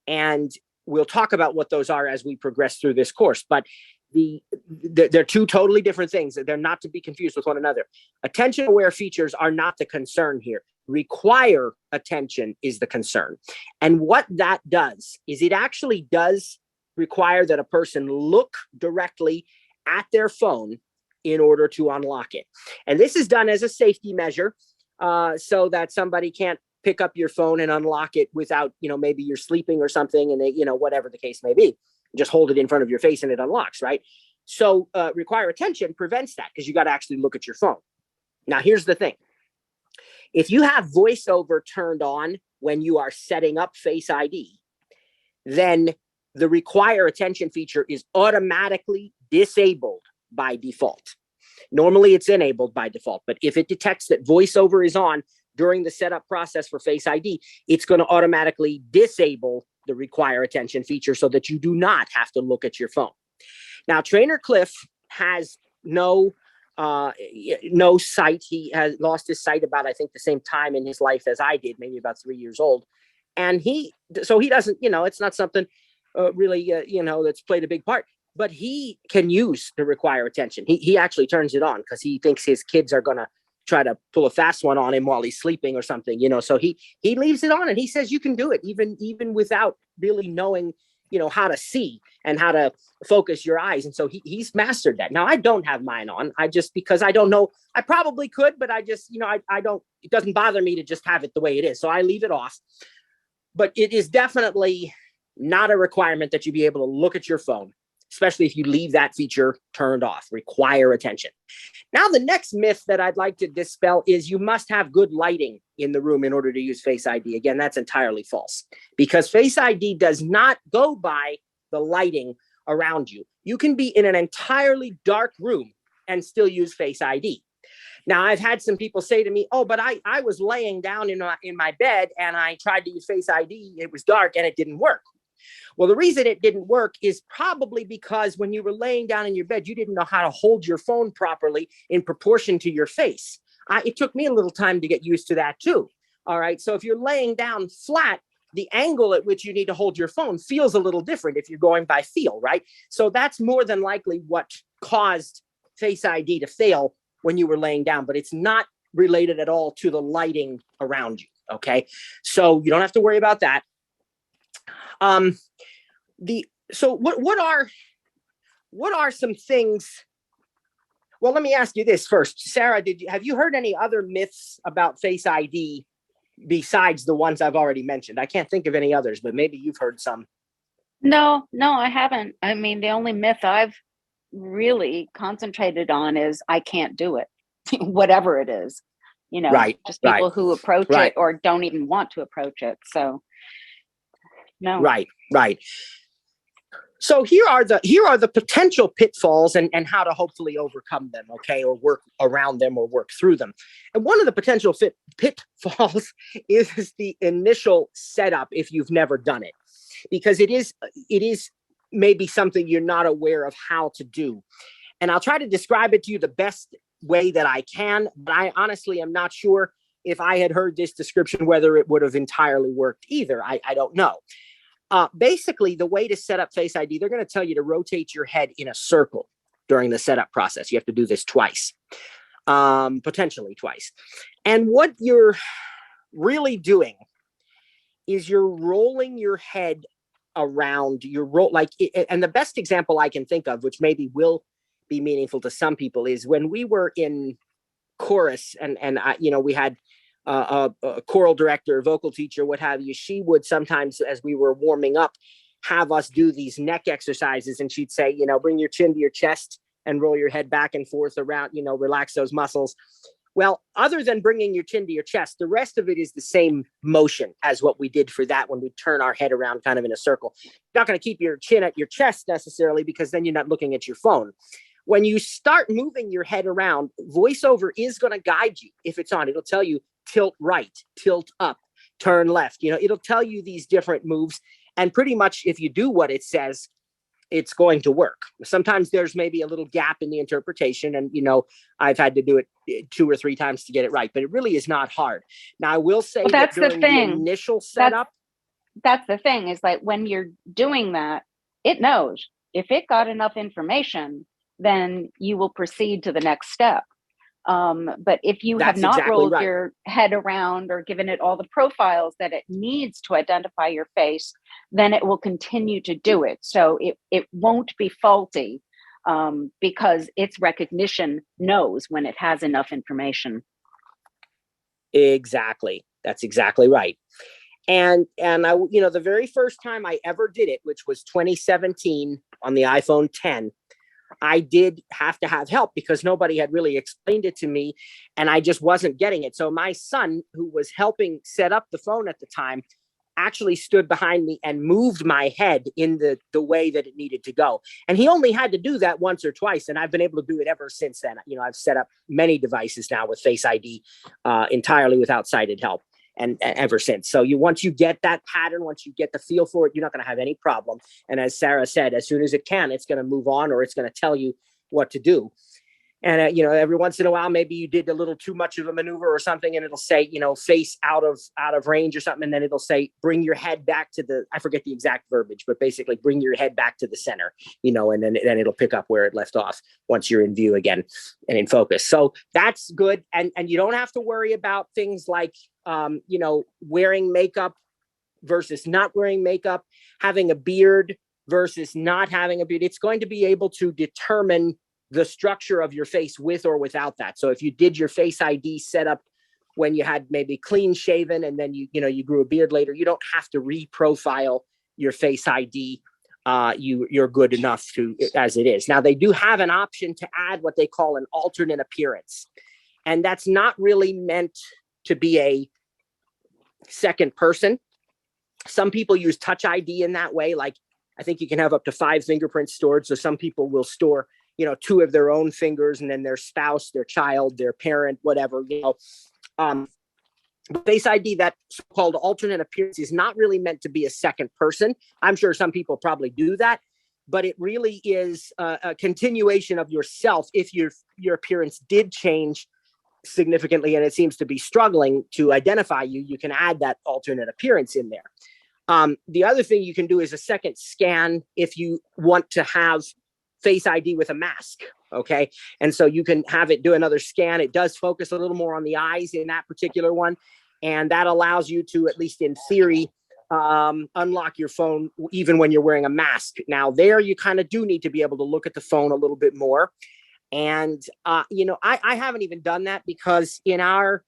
And we'll talk about what those are as we progress through this course, but they're two totally different things. They're not to be confused with one another. Attention aware features are not the concern here. Require attention is the concern. And what that does is it actually does require that a person look directly at their phone in order to unlock it. And this is done as a safety measure so that somebody can't pick up your phone and unlock it without, maybe you're sleeping or something and they, whatever the case may be, just hold it in front of your face and it unlocks, right? So require attention prevents that because you got to actually look at your phone. Now, here's the thing. If you have VoiceOver turned on when you are setting up Face ID, then the require attention feature is automatically disabled by default. Normally it's enabled by default, but if it detects that VoiceOver is on during the setup process for Face ID, it's going to automatically disable the require attention feature so that you do not have to look at your phone. Now, Trainer Cliff has no sight. He has lost his sight about, I think, the same time in his life as I did, maybe about 3 years old. And he doesn't, it's not something really, that's played a big part, but he can use the require attention. He actually turns it on because he thinks his kids are going to try to pull a fast one on him while he's sleeping or something, so he leaves it on, and he says you can do it even without really knowing, how to see and how to focus your eyes. And so he's mastered that. Now, I don't have mine on. Because I don't know, I probably could, but I just, I don't, it doesn't bother me to just have it the way it is. So I leave it off. But it is definitely not a requirement that you be able to look at your phone, especially if you leave that feature turned off. Require attention. Now, the next myth that I'd like to dispel is you must have good lighting in the room in order to use Face ID. Again, that's entirely false, because Face ID does not go by the lighting around you. You can be in an entirely dark room and still use Face ID. Now, I've had some people say to me, oh, but I was laying down in my bed and I tried to use Face ID. It was dark and it didn't work. Well, the reason it didn't work is probably because when you were laying down in your bed, you didn't know how to hold your phone properly in proportion to your face. It took me a little time to get used to that too. All right. So if you're laying down flat, the angle at which you need to hold your phone feels a little different if you're going by feel, right? So that's more than likely what caused Face ID to fail when you were laying down, but it's not related at all to the lighting around you. Okay. So you don't have to worry about that. So what are some things? Well, let me ask you this first, Sarah. Have you heard any other myths about Face ID besides the ones I've already mentioned? I can't think of any others, but maybe you've heard some. No, I haven't. I mean, the only myth I've really concentrated on is I can't do it, whatever it is. Right, just people who approach right. it or don't even want to approach it. So, no. Right. So here are the potential pitfalls and how to hopefully overcome them, okay, or work around them or work through them. And one of the potential pitfalls is the initial setup if you've never done it, because it is maybe something you're not aware of how to do. And I'll try to describe it to you the best way that I can, but I honestly am not sure if I had heard this description whether it would have entirely worked either. I don't know. Basically, the way to set up Face ID, they're going to tell you to rotate your head in a circle during the setup process. You have to do this twice, potentially twice. And what you're really doing is you're rolling your head around and the best example I can think of, which maybe will be meaningful to some people, is when we were in chorus and we had a choral director, vocal teacher, what have you. She would sometimes, as we were warming up, have us do these neck exercises, and she'd say, bring your chin to your chest and roll your head back and forth around, relax those muscles. Well, other than bringing your chin to your chest, the rest of it is the same motion as what we did for that when we turn our head around kind of in a circle. You're not going to keep your chin at your chest necessarily, because then you're not looking at your phone. When you start moving your head around, VoiceOver is going to guide you. If it's on, it'll tell you tilt right, tilt up, turn left. It'll tell you these different moves. And pretty much if you do what it says, it's going to work. Sometimes there's maybe a little gap in the interpretation. And, I've had to do it 2 or 3 times to get it right, but it really is not hard. Now, I will say that during the initial setup. That's the thing, is like when you're doing that, it knows. If it got enough information, then you will proceed to the next step. But if you have not rolled your head around or given it all the profiles that it needs to identify your face, then it will continue to do it. So it won't be faulty because its recognition knows when it has enough information. Exactly. That's exactly right. And I, the very first time I ever did it, which was 2017 on the iPhone 10, I did have to have help because nobody had really explained it to me and I just wasn't getting it. So my son, who was helping set up the phone at the time, actually stood behind me and moved my head in the way that it needed to go. And he only had to do that once or twice. And I've been able to do it ever since then. I've set up many devices now with Face ID entirely without sighted help. And ever since. So once you get that pattern, once you get the feel for it, you're not going to have any problem. And as Sarah said, as soon as it can, it's going to move on, or it's going to tell you what to do. And, every once in a while, maybe you did a little too much of a maneuver or something, and it'll say, face out of range or something. And then it'll say, bring your head back to I forget the exact verbiage, but basically bring your head back to the center, and then it'll pick up where it left off once you're in view again and in focus. So that's good. And you don't have to worry about things like, wearing makeup versus not wearing makeup, having a beard versus not having a beard. It's going to be able to determine the structure of your face with or without that. So if you did your Face ID setup when you had maybe clean shaven and then you grew a beard later, you don't have to reprofile your Face ID. You're good enough as it is. Now they do have an option to add what they call an alternate appearance. And that's not really meant to be a second person. Some people use Touch ID in that way. Like I think you can have up to 5 fingerprints stored. So some people will store 2 of their own fingers and then their spouse, their child, their parent, whatever, Face ID, that so-called alternate appearance, is not really meant to be a second person. I'm sure some people probably do that, but it really is a continuation of yourself. If your appearance did change significantly and it seems to be struggling to identify you, you can add that alternate appearance in there. The other thing you can do is a second scan if you want to have Face ID with a mask. Okay. And so you can have it do another scan. It does focus a little more on the eyes in that particular one. And that allows you to, at least in theory, unlock your phone even when you're wearing a mask. Now there, you kind of do need to be able to look at the phone a little bit more. And, I haven't even done that because I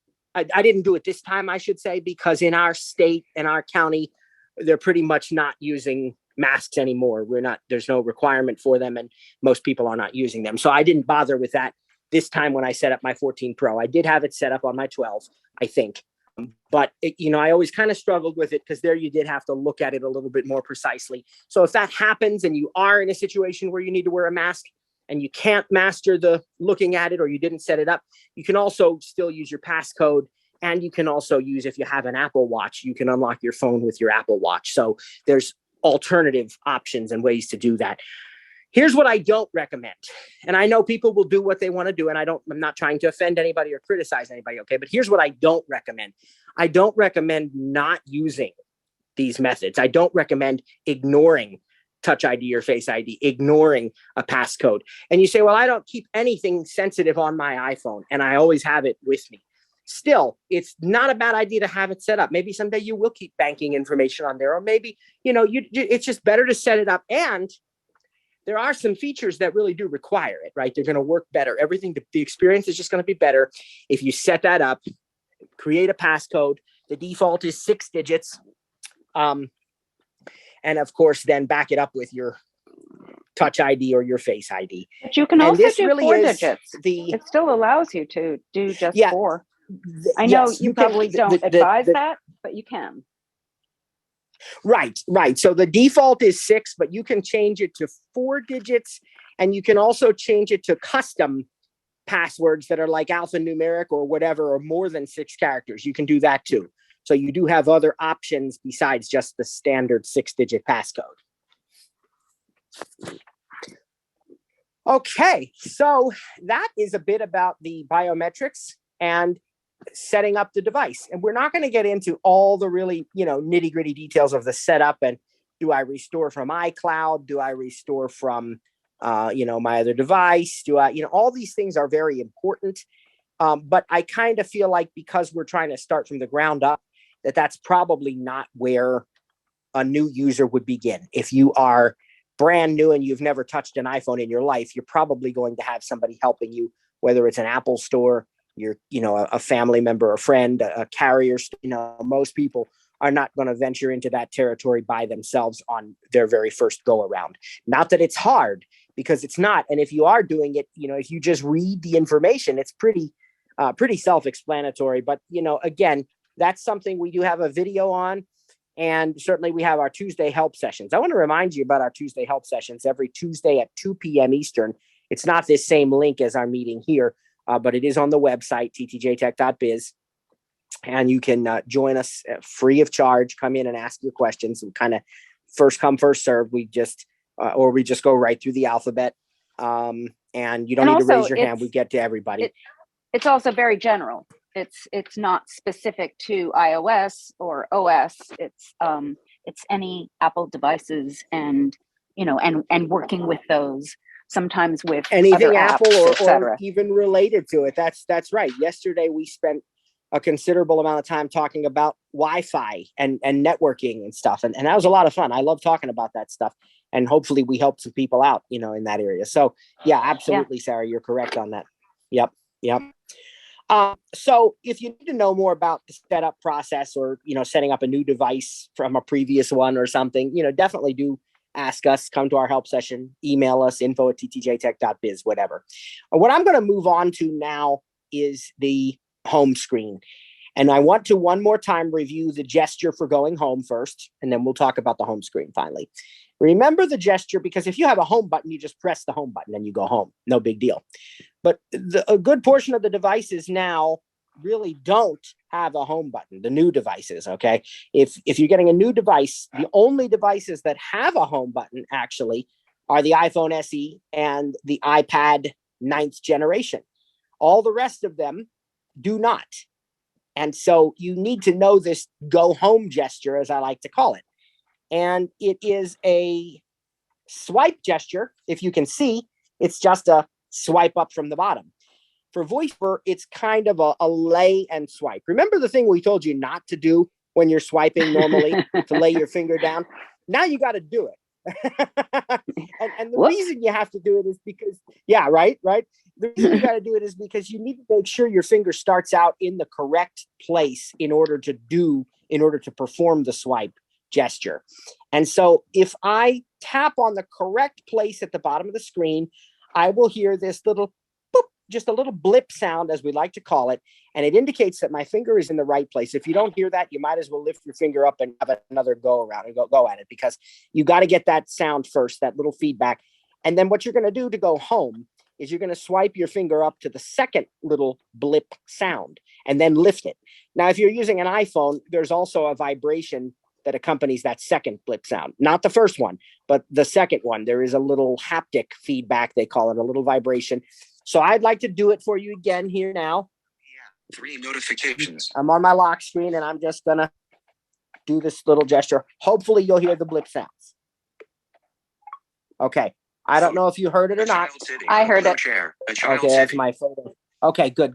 didn't do it this time, I should say, because in our state and our county, they're pretty much not using masks anymore. There's no requirement for them, and most people are not using them. So I didn't bother with that this time when I set up my 14 Pro. I did have it set up on my 12, I think. But, I always kind of struggled with it because there you did have to look at it a little bit more precisely. So if that happens and you are in a situation where you need to wear a mask and you can't master the looking at it, or you didn't set it up, you can also still use your passcode. And you can also use, if you have an Apple Watch, you can unlock your phone with your Apple Watch. So there's alternative options and ways to do that. Here's what I don't recommend. And I know people will do what they want to do. And I'm not trying to offend anybody or criticize anybody. Okay. But here's what I don't recommend. I don't recommend not using these methods. I don't recommend ignoring Touch ID or Face ID, ignoring a passcode. And you say, well, I don't keep anything sensitive on my iPhone and I always have it with me. Still, it's not a bad idea to have it set up. Maybe someday you will keep banking information on there, or maybe, it's just better to set it up. And there are some features that really do require it, right? They're going to work better. The experience is just going to be better if you set that up, create a passcode. The default is 6 digits. And of course, then back it up with your Touch ID or your Face ID. But you can also do really 4 digits. It still allows you to do just 4. I know you probably don't advise that, but you can. Right. So the default is 6, but you can change it to 4 digits, and you can also change it to custom passwords that are like alphanumeric or whatever, or more than 6 characters. You can do that too. So you do have other options besides just the standard 6-digit passcode. Okay, so that is a bit about the biometrics and setting up the device. And we're not going to get into all the really, nitty gritty details of the setup. And do I restore from iCloud? Do I restore from, my other device? Do I, all these things are very important. But I kind of feel like because we're trying to start from the ground up, that's probably not where a new user would begin. If you are brand new and you've never touched an iPhone in your life, you're probably going to have somebody helping you, whether it's an Apple store, you're, a family member, a friend, a carrier. Most people are not going to venture into that territory by themselves on their very first go around. Not that it's hard, because it's not. And if you are doing it, if you just read the information, it's pretty self-explanatory. But, again, that's something we do have a video on. And certainly we have our Tuesday help sessions. I want to remind you about our Tuesday help sessions every Tuesday at 2 p.m. Eastern. It's not this same link as our meeting here, but it is on the website, ttjtech.biz. And you can join us free of charge. Come in and ask your questions. And kind of first come, first serve. We just go right through the alphabet. And you don't need to raise your hand. We get to everybody. It's also very general. It's not specific to iOS or OS. It's any Apple devices, and and working with those, sometimes with anything other Apple apps, or even related to it. That's right. Yesterday we spent a considerable amount of time talking about Wi-Fi and networking and stuff. And that was a lot of fun. I love talking about that stuff. And hopefully we helped some people out, in that area. So yeah, absolutely, yeah. Sarah, you're correct on that. Yep. So if you need to know more about the setup process or, setting up a new device from a previous one or something, definitely do ask us, come to our help session, email us, info@ttjtech.biz, whatever. What I'm going to move on to now is the home screen. And I want to one more time review the gesture for going home first, and then we'll talk about the home screen finally. Remember the gesture, because if you have a home button, you just press the home button and you go home. No big deal. But a good portion of the devices now really don't have a home button, the new devices, okay? If you're getting a new device, the only devices that have a home button actually are the iPhone SE and the iPad 9th generation. All the rest of them do not. And so you need to know this go home gesture, as I like to call it. And it is a swipe gesture. If you can see, it's just a swipe up from the bottom. For VoiceOver, it's kind of a lay and swipe. Remember the thing we told you not to do when you're swiping normally, to lay your finger down? Now you got to do it. and the reason you have to do it is because, right. The reason you got to do it is because you need to make sure your finger starts out in the correct place in order to perform the swipe gesture. And so if I tap on the correct place at the bottom of the screen, I will hear this little boop, just a little blip sound, as we like to call it. And it indicates that my finger is in the right place. If you don't hear that, you might as well lift your finger up and have another go around and go at it, because you got to get that sound first, that little feedback. And then what you're going to do to go home is you're going to swipe your finger up to the second little blip sound and then lift it. Now, if you're using an iPhone, there's also a vibration that accompanies that second blip sound, not the first one, but the second one. There is a little haptic feedback, they call it, a little vibration. So I'd like to do it for you again here now. 3 notifications. I'm on my lock screen and I'm just gonna do this little gesture. Hopefully you'll hear the blip sounds. Okay. I don't know if you heard it or not. I heard it. Okay, that's my photo. Okay, good.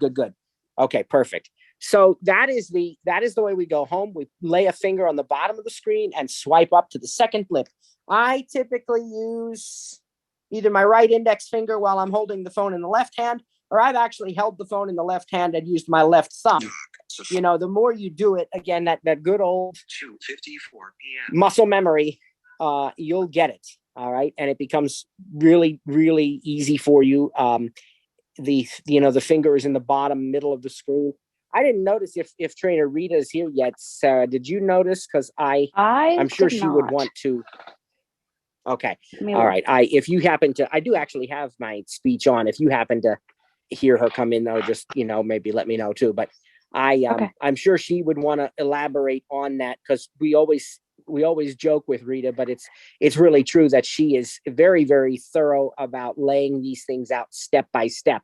Okay, perfect. So that is the way we go home. We lay a finger on the bottom of the screen and swipe up to the second blip. I typically use either my right index finger while I'm holding the phone in the left hand, or I've actually held the phone in the left hand and used my left thumb. The more you do it, again, that good old 2:54 p.m. muscle memory, you'll get it. All right. And it becomes really, really easy for you. The finger is in the bottom middle of the screen. I didn't notice if trainer Rita is here yet. Sarah, did you notice? Because I'm sure she would want to. Okay. All right. If you happen to, I do actually have my speech on. If you happen to hear her come in, though, just, maybe let me know too. But I'm sure she would want to elaborate on that, because we always joke with Rita, but it's really true that she is very, very thorough about laying these things out step by step.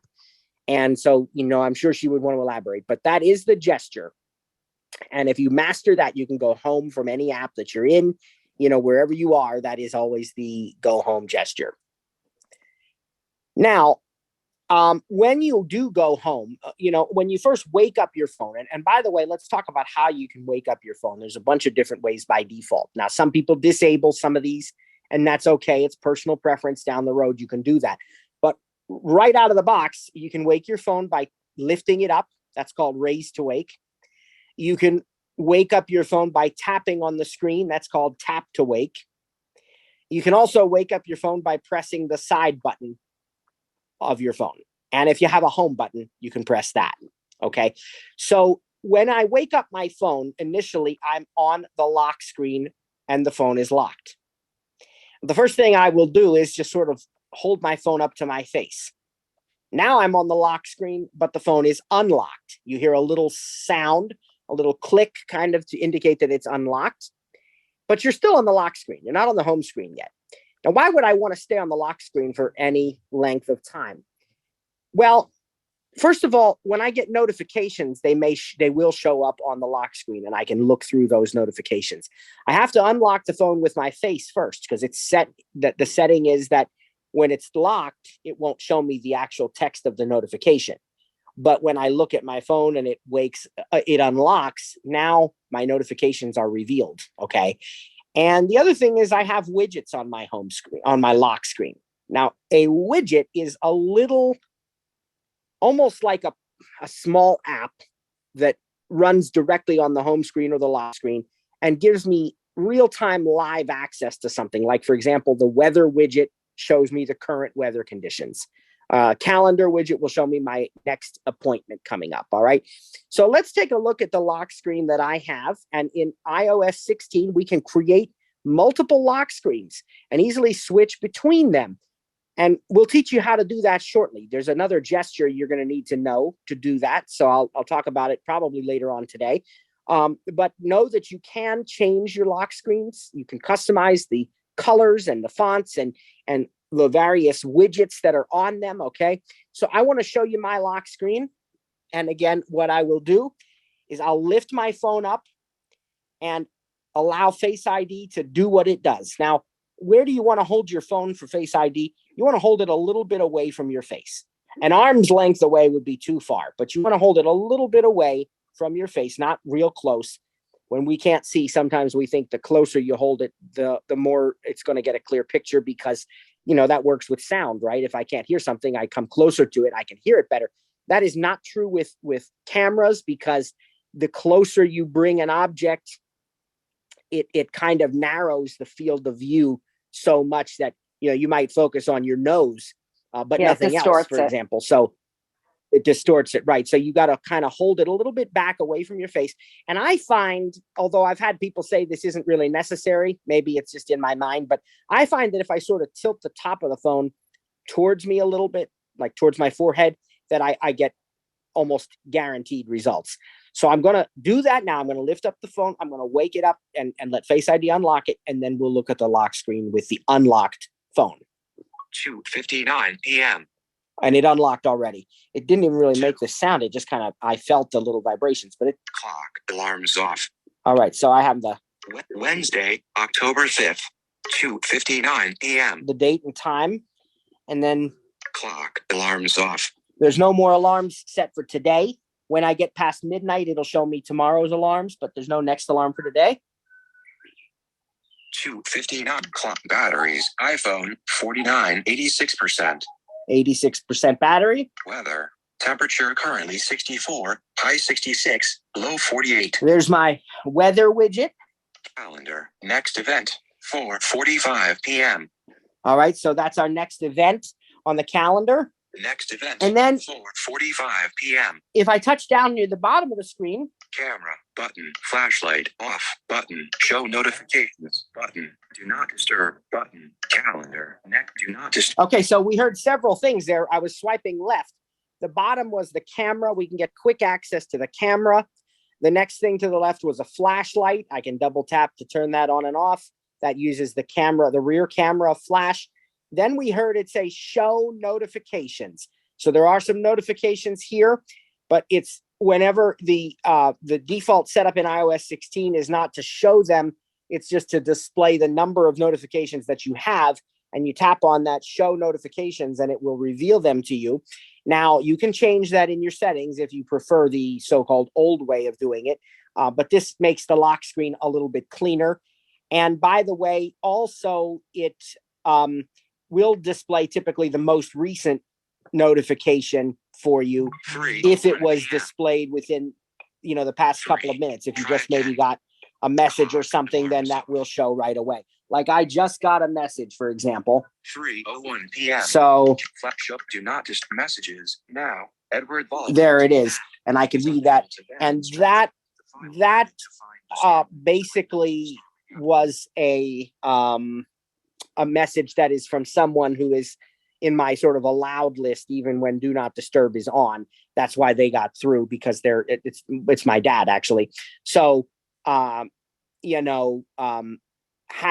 And so, I'm sure she would want to elaborate, but that is the gesture. And if you master that, you can go home from any app that you're in, wherever you are. That is always the go home gesture. Now, when you do go home, when you first wake up your phone, and by the way, let's talk about how you can wake up your phone. There's a bunch of different ways by default. Now, some people disable some of these, and that's okay. It's personal preference. Down the road, you can do that. But right out of the box, you can wake your phone by lifting it up. That's called raise to wake. You can wake up your phone by tapping on the screen. That's called tap to wake. You can also wake up your phone by pressing the side button of your phone. And if you have a home button, you can press that. Okay. So when I wake up my phone, initially I'm on the lock screen and the phone is locked. The first thing I will do is just sort of hold my phone up to my face. Now I'm on the lock screen, but the phone is unlocked. You hear a little sound, a little click kind of to indicate that it's unlocked, but you're still on the lock screen. You're not on the home screen yet. Now, why would I want to stay on the lock screen for any length of time? Well, first of all, when I get notifications, they will show up on the lock screen and I can look through those notifications. I have to unlock the phone with my face first because it's set that the setting is that when it's locked, it won't show me the actual text of the notification. But when I look at my phone and it unlocks, now my notifications are revealed. Okay. And the other thing is I have widgets on my home screen, on my lock screen. Now, a widget is a little, almost like a small app that runs directly on the home screen or the lock screen and gives me real-time live access to something. Like, for example, the weather widget shows me the current weather conditions. Calendar widget will show me my next appointment coming up. All right. So let's take a look at the lock screen that I have. And in iOS 16, we can create multiple lock screens and easily switch between them. And we'll teach you how to do that shortly. There's another gesture you're going to need to know to do that. So I'll talk about it probably later on today. But know that you can change your lock screens. You can customize the colors and the fonts and the various widgets that are on them. Okay. So I want to show you my lock screen. And again, what I will do is I'll lift my phone up and allow Face ID to do what it does. Now, where do you want to hold your phone for Face ID? You want to hold it a little bit away from your face. An arm's length away would be too far, but you want to hold it a little bit away from your face, not real close. When we can't see, sometimes we think the closer you hold it, the more it's going to get a clear picture because, you know, that works with sound, right? If I can't hear something, I come closer to it, I can hear it better. That is not true with cameras because the closer you bring an object, it kind of narrows the field of view so much that, you know, you might focus on your nose, but nothing else, for example. So it distorts it, right? So you got to kind of hold it a little bit back away from your face. And I find, although I've had people say this isn't really necessary, maybe it's just in my mind, but I find that if I sort of tilt the top of the phone towards me a little bit, like towards my forehead, that I get almost guaranteed results. So I'm going to do that now. I'm going to lift up the phone. I'm going to wake it up and let Face ID unlock it. And then we'll look at the lock screen with the unlocked phone. 2:59 p.m. And it unlocked already. It didn't even really make the sound. It just kind of, I felt the little vibrations, but it. Clock alarms off. All right. So I have the. Wednesday, October 5th, 2:59 p.m. The date and time. And then. Clock alarms off. There's no more alarms set for today. When I get past midnight, it'll show me tomorrow's alarms, but there's no next alarm for today. 2:59 clock batteries. iPhone 49, 86%. 86% battery. Weather. Temperature currently 64, high 66, low 48. There's my weather widget. Calendar. Next event, 4:45 p.m. All right, so that's our next event on the calendar. Next event, and then 4:45 p.m. If I touch down near the bottom of the screen, camera button, flashlight off button, show notifications button, do not disturb button, calendar, next do not disturb. Okay, so we heard several things there. I was swiping left. The bottom was the camera. We can get quick access to the camera. The next thing to the left was a flashlight. I can double tap to turn that on and off. That uses the camera, the rear camera flash. Then we heard it say show notifications. So there are some notifications here, but it's whenever the default setup in iOS 16 is not to show them. It's just to display the number of notifications that you have. And you tap on that show notifications and it will reveal them to you. Now, you can change that in your settings if you prefer the so-called old way of doing it. But this makes the lock screen a little bit cleaner. And by the way, also it will display typically the most recent notification for you if it was displayed within, the past couple of minutes. If you just maybe got a message or something, then that will show right away. Like I just got a message, for example. 3:01 p.m. So flash up, do not disturb messages now. Edward Ball. There it is. and I could read that. And that basically was a message that is from someone who is in my sort of allowed list, even when Do Not Disturb is on. That's why they got through, because it's my dad, actually. So, had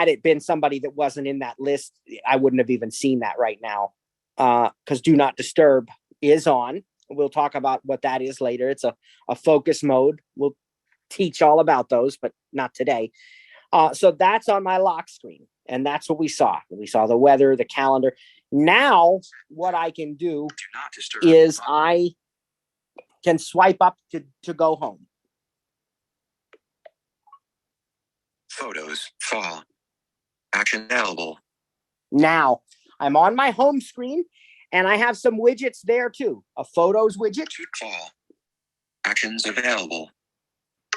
it been somebody that wasn't in that list, I wouldn't have even seen that right now, because Do Not Disturb is on. We'll talk about what that is later. It's a focus mode. We'll teach all about those, but not today. So that's on my lock screen. And that's what we saw. We saw the weather, the calendar. Now, what I can do is I can swipe up to go home. Photos, fall. Action available. Now, I'm on my home screen, and I have some widgets there too. A photos widget. Fall. Actions available.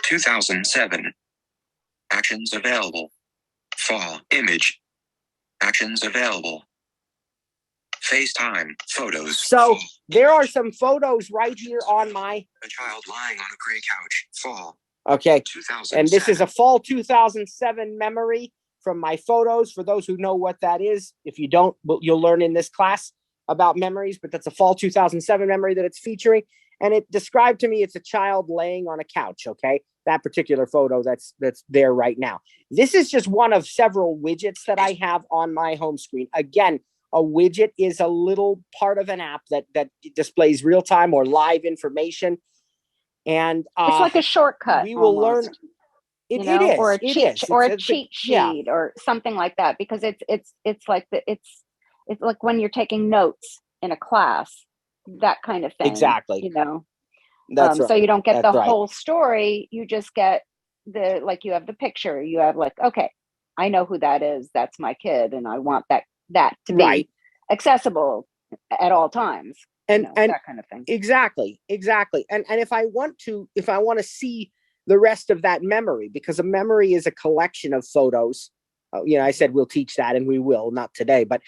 2007. Actions available. Fall image. Actions available. FaceTime photos. So there are some photos right here on my. A child lying on a gray couch. Fall. Okay. And this is a fall 2007 memory from my photos. For those who know what that is, if you don't, you'll learn in this class about memories. But that's a fall 2007 memory that it's featuring. And it described to me it's a child laying on a couch. Okay. That particular photo that's there right now. This is just one of several widgets that I have on my home screen. Again, a widget is a little part of an app that displays real-time or live information. And it's like a shortcut. We will almost, learn. It is, or a cheat sheet, yeah, or something like that, because it's like when you're taking notes in a class, that kind of thing. Exactly. That's right. So you don't get the whole story. You just get you have the picture. You have okay, I know who that is. That's my kid, and I want that to be accessible at all times. And that kind of thing. Exactly. And if I want to see the rest of that memory, because a memory is a collection of photos. I said we'll teach that, and we will, not today, but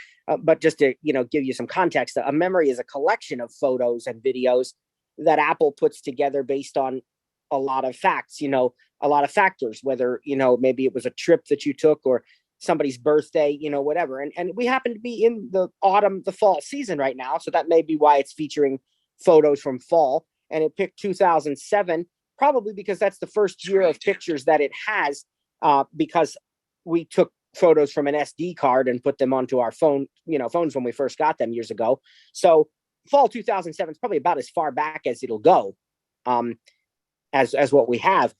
just to give you some context, a memory is a collection of photos and videos that Apple puts together based on a lot of facts, a lot of factors, whether, maybe it was a trip that you took or somebody's birthday, whatever. And we happen to be in the fall season right now. So that may be why it's featuring photos from fall. And it picked 2007, probably because that's the first year of pictures that it has, because we took photos from an SD card and put them onto our phones when we first got them years ago. So fall 2007 is probably about as far back as it'll go, as what we have.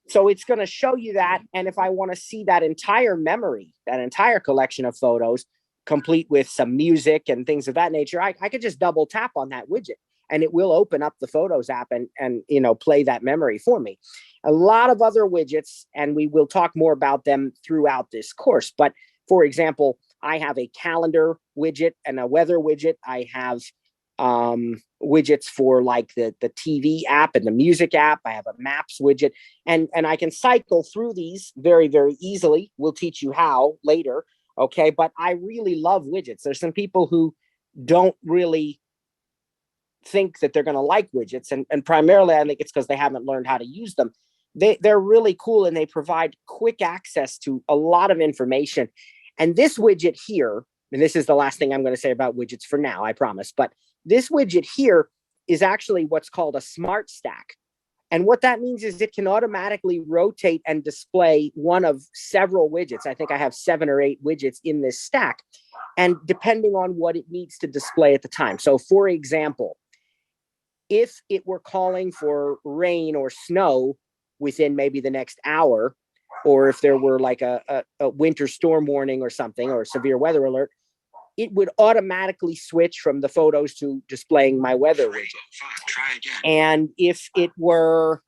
So it's going to show you that. And if I want to see that entire memory, that entire collection of photos, complete with some music and things of that nature, I could just double tap on that widget, and it will open up the Photos app and play that memory for me. A lot of other widgets, and we will talk more about them throughout this course. But for example, I have a calendar widget and a weather widget. I have widgets for the TV app and the music app. I have a maps widget, and I can cycle through these very, very easily. We'll teach you how later. Okay. But I really love widgets. There's some people who don't really think that they're going to like widgets. And primarily, I think it's because they haven't learned how to use them. They're really cool, and they provide quick access to a lot of information. And this widget here, and this is the last thing I'm going to say about widgets for now, I promise, but this widget here is actually what's called a smart stack. And what that means is it can automatically rotate and display one of several widgets. I think I have 7 or 8 widgets in this stack, and depending on what it needs to display at the time. So for example, if it were calling for rain or snow within maybe the next hour, or if there were a winter storm warning or something, or severe weather alert, it would automatically switch from the photos to displaying my weather widget. Try again. And if it were,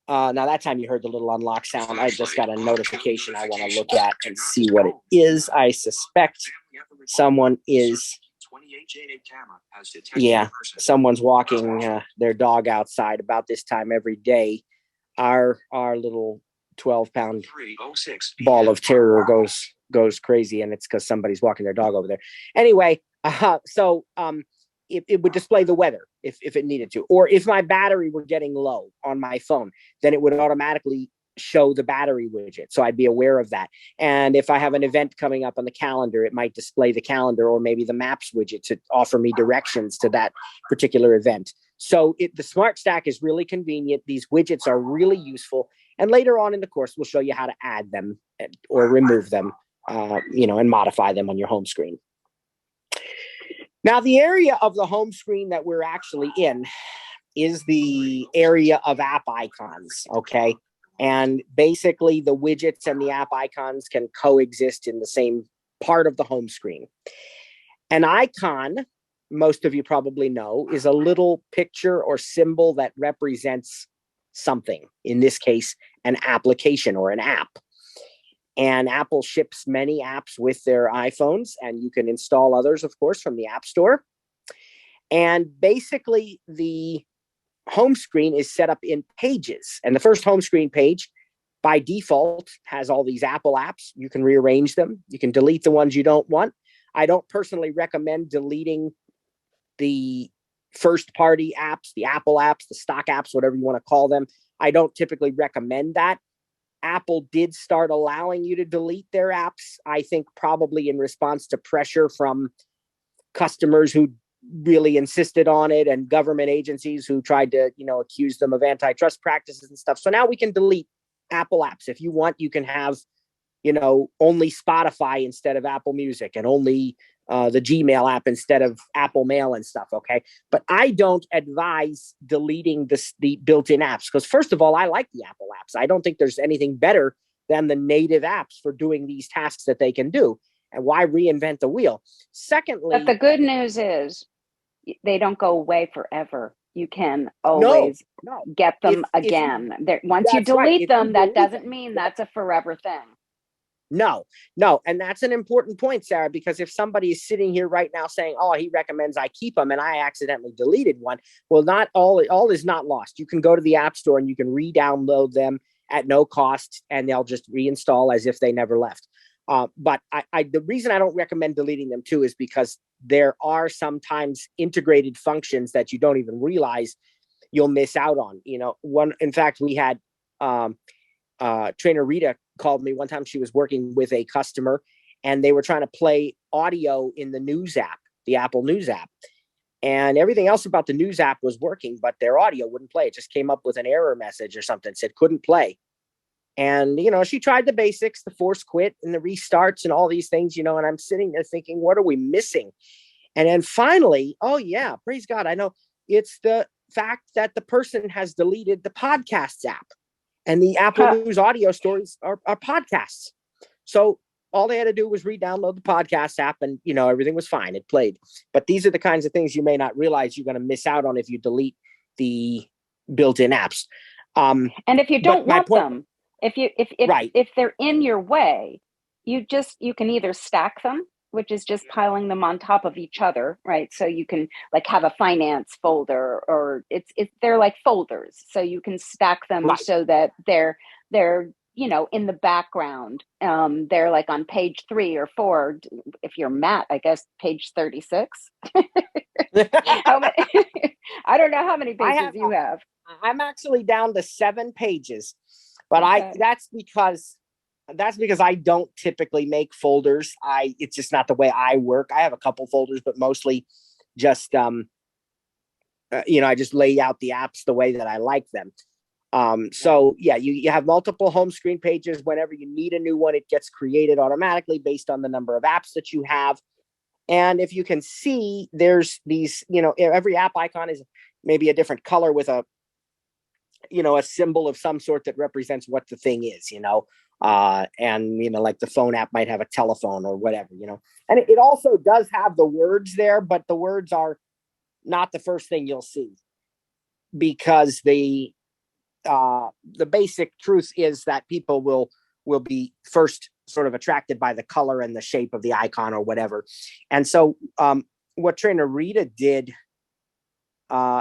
now that time you heard the little unlock sound, I just got a notification I want to look at and see what it is. I suspect someone is, someone's walking their dog outside about this time every day. Our little 12-pound ball of terror goes crazy, and it's because somebody's walking their dog over there. Anyway, so it would display the weather if it needed to. Or if my battery were getting low on my phone, then it would automatically show the battery widget. So I'd be aware of that. And if I have an event coming up on the calendar, it might display the calendar or maybe the maps widget to offer me directions to that particular event. So the Smart Stack is really convenient. These widgets are really useful. And later on in the course, we'll show you how to add them or remove them, and modify them on your home screen. Now, the area of the home screen that we're actually in is the area of app icons, okay? And basically, the widgets and the app icons can coexist in the same part of the home screen. An icon, most of you probably know, is a little picture or symbol that represents something. In this case, an application or an app. And Apple ships many apps with their iPhones, and you can install others, of course, from the App Store. And basically, the home screen is set up in pages. And the first home screen page, by default, has all these Apple apps. You can rearrange them. You can delete the ones you don't want. I don't personally recommend deleting the first-party apps, the Apple apps, the stock apps, whatever you want to call them. I don't typically recommend that. Apple did start allowing you to delete their apps, I think probably in response to pressure from customers who really insisted on it and government agencies who tried to, accuse them of antitrust practices and stuff. So now we can delete Apple apps. If you want, you can have, only Spotify instead of Apple Music and only the Gmail app instead of Apple Mail and stuff, okay? But I don't advise deleting the built-in apps because, first of all, I like the Apple apps. I don't think there's anything better than the native apps for doing these tasks that they can do. And why reinvent the wheel? Secondly... But the good news is they don't go away forever. You can always get them again. Once you delete them, that doesn't mean that's a forever thing. No. And that's an important point, Sarah, because if somebody is sitting here right now saying, oh, he recommends I keep them and I accidentally deleted one, well, not all is not lost. You can go to the App Store and you can re-download them at no cost and they'll just reinstall as if they never left. But the reason I don't recommend deleting them too is because there are sometimes integrated functions that you don't even realize you'll miss out on. In fact, we had trainer Rita called me one time. She was working with a customer and they were trying to play audio in the News app, the Apple News app. And everything else about the News app was working, but their audio wouldn't play. It just came up with an error message or something, said couldn't play. And, she tried the basics, the force quit and the restarts and all these things, and I'm sitting there thinking, what are we missing? And then finally, oh yeah, praise God, I know it's the fact that the person has deleted the podcasts app. And the Apple News audio stories are podcasts. So all they had to do was re-download the podcast app and, everything was fine. It played. But these are the kinds of things you may not realize you're going to miss out on if you delete the built-in apps. And if you don't want them, if they're in your way, you can either stack them, which is just piling them on top of each other, right? So you can have a finance folder, or they're like folders. So you can stack them so that they're in the background. They're like on page 3 or 4. If you're Matt, I guess page 36. I don't know how many pages you have. I'm actually down to 7 pages, but okay. That's because I don't typically make folders. It's just not the way I work. I have a couple folders, but mostly just, I just lay out the apps the way that I like them. So yeah, you have multiple home screen pages. Whenever you need a new one, it gets created automatically based on the number of apps that you have. And if you can see, there's these, every app icon is maybe a different color with a symbol of some sort that represents what the thing is, and like the phone app might have a telephone or whatever, and it also does have the words there, but the words are not the first thing you'll see, because the basic truth is that people will be first sort of attracted by the color and the shape of the icon or whatever. And so what trainer Rita did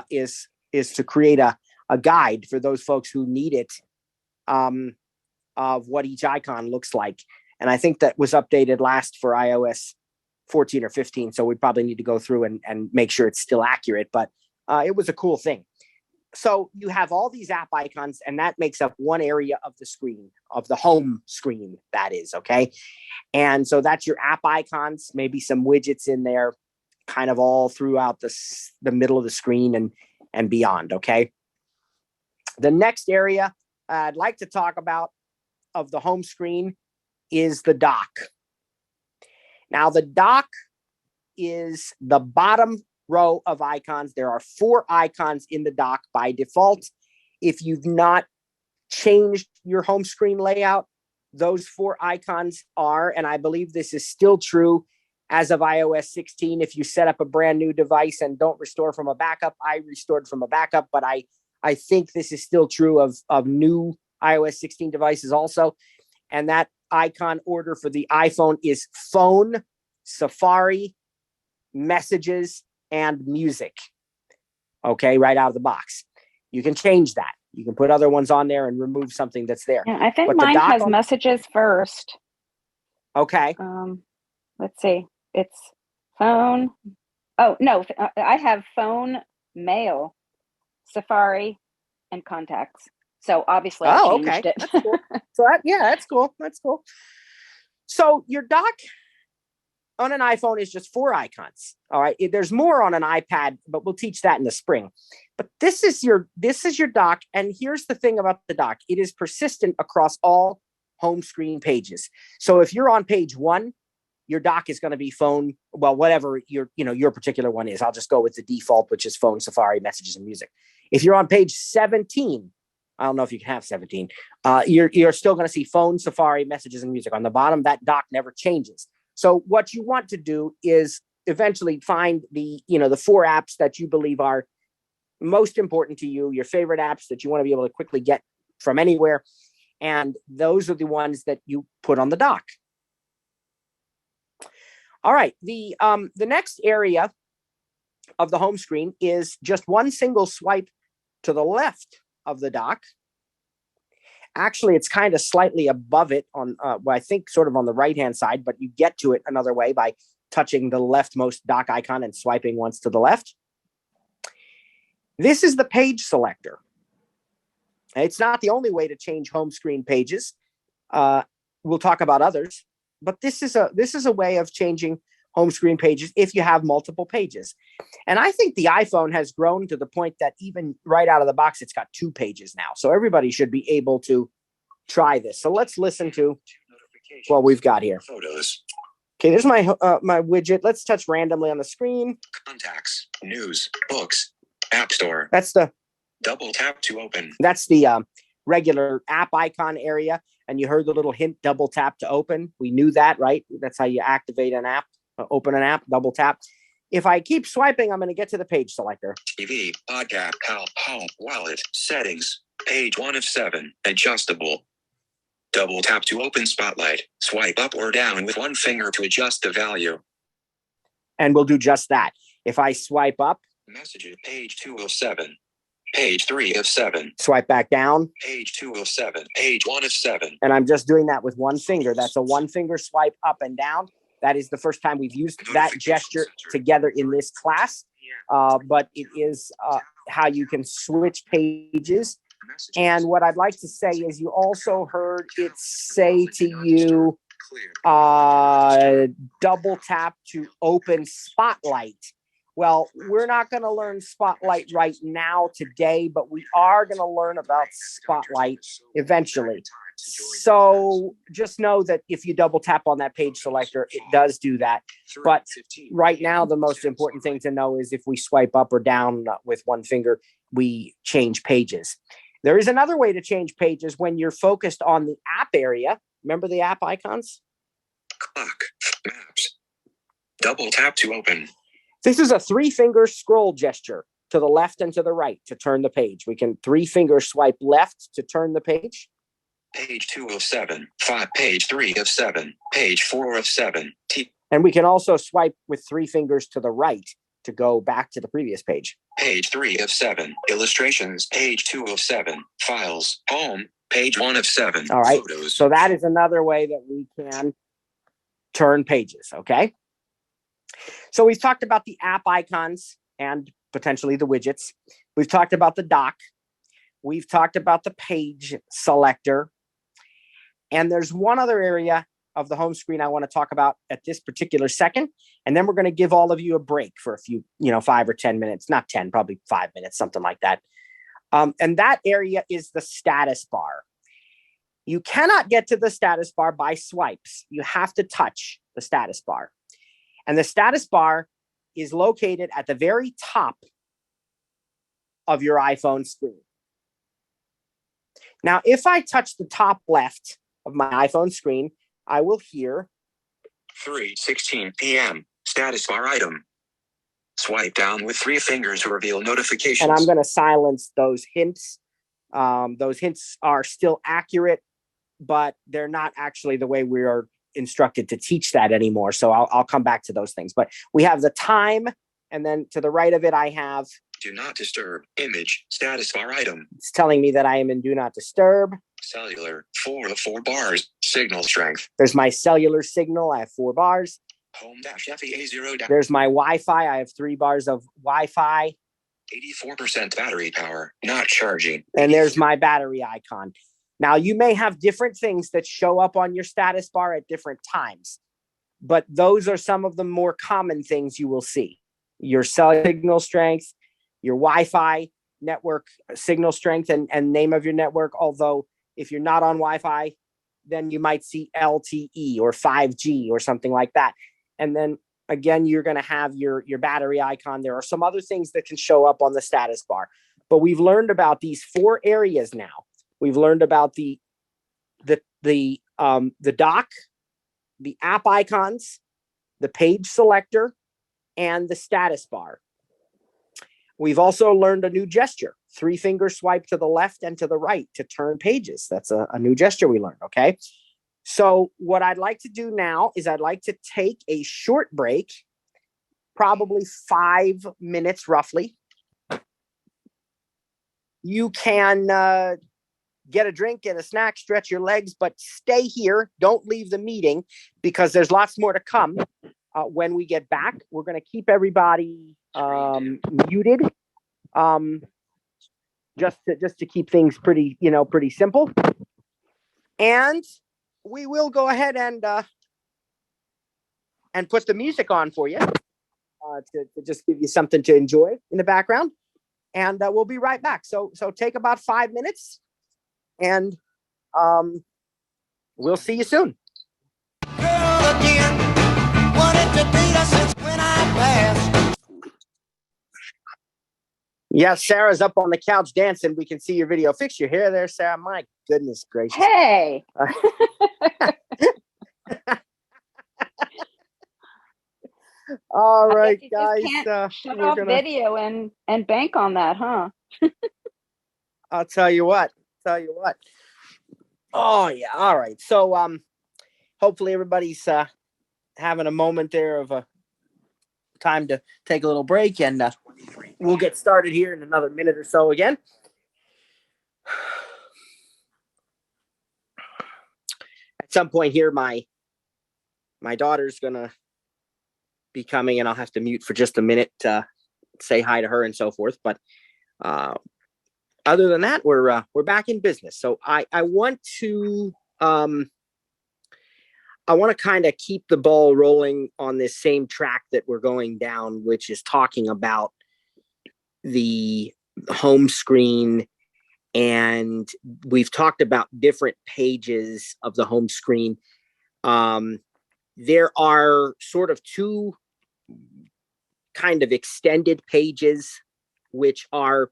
is to create a guide for those folks who need it, of what each icon looks like. And I think that was updated last for iOS 14 or 15. So we probably need to go through and make sure it's still accurate, but it was a cool thing. So you have all these app icons, and that makes up one area of the screen, of the home screen, that is, okay? And so that's your app icons, maybe some widgets in there, kind of all throughout the middle of the screen and beyond, okay? The next area I'd like to talk about of the home screen is the dock. Now, the dock is the bottom row of icons. There are 4 icons in the dock by default. If you've not changed your home screen layout, those 4 icons are, and I believe this is still true as of iOS 16. If you set up a brand new device and don't restore from a backup, I restored from a backup, but I think this is still true of new iOS 16 devices also. And that icon order for the iPhone is Phone, Safari, Messages, and Music. Okay, right out of the box. You can change that. You can put other ones on there and remove something that's there. Yeah, I think But mine has Messages first. Okay. Let's see. It's Phone. Oh, no, I have Phone, Mail, Safari, and Contacts. So obviously I changed it. That's cool. So that's cool. That's cool. So your dock on an iPhone is just 4 icons. All right. There's more on an iPad, but we'll teach that in the spring. But this is your dock. And here's the thing about the dock. It is persistent across all home screen pages. So if you're on page 1, your dock is going to be Phone, well, whatever your particular one is. I'll just go with the default, which is Phone, Safari, Messages, and Music. If you're on page 17, I don't know if you can have 17, you're still going to see Phone, Safari, Messages, and Music. On the bottom, that dock never changes. So what you want to do is eventually find the 4 apps that you believe are most important to you, your favorite apps that you want to be able to quickly get from anywhere. And those are the ones that you put on the dock. All right. The next area of the home screen is just one single swipe to the left of the dock. Actually, it's kind of slightly above it on, I think sort of on the right-hand side, but you get to it another way by touching the leftmost dock icon and swiping once to the left. This is the page selector. It's not the only way to change home screen pages. We'll talk about others, but this is a way of changing home screen pages if you have multiple pages. And I think the iPhone has grown to the point that even right out of the box, it's got 2 pages now. So everybody should be able to try this. So let's listen to what we've got here. Photos. Okay, there's my widget. Let's touch randomly on the screen. Contacts. News. Books. App Store. That's the Double tap to open. That's the regular app icon area. And you heard the little hint, double tap to open. We knew that, right? That's how you activate an app. Open an app, double tap. If I keep swiping, I'm going to get to the page selector. TV, podcast, help, home, wallet, settings, page 1 of 7, adjustable. Double tap to open Spotlight. Swipe up or down with one finger to adjust the value. And we'll do just that. If I swipe up. Messages, page 2 of 7. Page 3 of 7. Swipe back down. Page 2 of 7. Page 1 of 7. And I'm just doing that with one finger. That's a one finger swipe up and down. That is the first time we've used that gesture together in this class. But it is how you can switch pages. And what I'd like to say is you also heard it say to you, double tap to open Spotlight. Well, we're not going to learn Spotlight right now today, but we are going to learn about Spotlight eventually. So just know that if you double tap on that page selector, it does do that. But right now, the most important thing to know is if we swipe up or down with one finger, we change pages. There is another way to change pages when you're focused on the app area. Remember the app icons? Clock, maps. Double tap to open. This is a 3-finger scroll gesture to the left and to the right to turn the page. We can 3-finger swipe left to turn the page. Page 2 of 7, 5, page 3 of 7, page 4 of 7. And we can also swipe with 3 fingers to the right to go back to the previous page. Page 3 of 7, illustrations, page 2 of 7, files, home, page 1 of 7. All right. Photos. So that is another way that we can turn pages. Okay. So we've talked about the app icons and potentially the widgets. We've talked about the dock. We've talked about the page selector. And there's one other area of the home screen I want to talk about at this particular second. And then we're going to give all of you a break for a few, 5 or 10 minutes, not 10, probably 5 minutes, something like that. And that area is the status bar. You cannot get to the status bar by swipes. You have to touch the status bar. And the status bar is located at the very top of your iPhone screen. Now, if I touch the top left of my iPhone screen, I will hear 3:16 p.m. status bar item. Swipe down with 3 fingers to reveal notifications. And I'm going to silence those hints. Those hints are still accurate, but they're not actually the way we are instructed to teach that anymore. So I'll come back to those things. But we have the time, and then to the right of it, I have Do not disturb image status bar item. It's telling me that I am in do not disturb. Cellular 4 of 4 bars. Signal strength. There's my cellular signal. I have 4 bars. Home-FEA0. There's my Wi-Fi. I have 3 bars of Wi-Fi. 84% battery power, not charging. And there's my battery icon. Now, you may have different things that show up on your status bar at different times, but those are some of the more common things you will see. Your cellular signal strength, your Wi-Fi network signal strength and name of your network. Although if you're not on Wi-Fi, then you might see LTE or 5G or something like that. And then again, you're going to have your battery icon. There are some other things that can show up on the status bar, but we've learned about these 4 areas now. We've learned about the dock, the app icons, the page selector, and the status bar. We've also learned a new gesture, 3-finger swipe to the left and to the right to turn pages. That's a new gesture we learned, okay? So what I'd like to do now is I'd like to take a short break, probably 5 minutes roughly. You can get a drink, get a snack, stretch your legs, but stay here. Don't leave the meeting because there's lots more to come. When we get back, we're going to keep everybody muted, just to keep things pretty simple. And we will go ahead and put the music on for you to just give you something to enjoy in the background. And we'll be right back. So take about 5 minutes, and we'll see you soon. Girl again, wanted to date us since when I passed. Yeah, Sarah's up on the couch dancing. We can see your video. Fix your hair there, Sarah. My goodness gracious. Hey. All right, you guys. just can't shut we're off gonna video and bank on that, huh? I'll tell you what. Oh yeah. All right. So hopefully everybody's having a moment there of a time to take a little break, and we'll get started here in another minute or so again. At some point here, my daughter's gonna be coming, and I'll have to mute for just a minute to say hi to her and so forth. But other than that, we're back in business. So I want to kind of keep the ball rolling on this same track that we're going down, which is talking about the home screen. And we've talked about different pages of the home screen. There are sort of 2 kind of extended pages, which are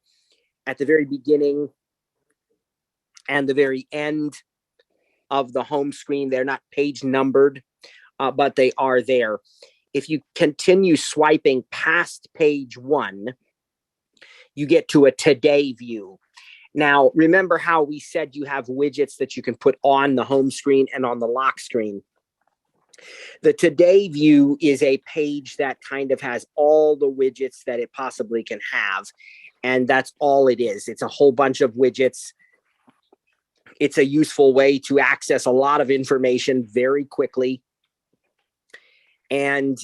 at the very beginning and the very end of the home screen. They're not page numbered, but they are there. If you continue swiping past page 1, you get to a today view. Now, remember how we said you have widgets that you can put on the home screen and on the lock screen. The today view is a page that kind of has all the widgets that it possibly can have. And that's all it is. It's a whole bunch of widgets. It's a useful way to access a lot of information very quickly. And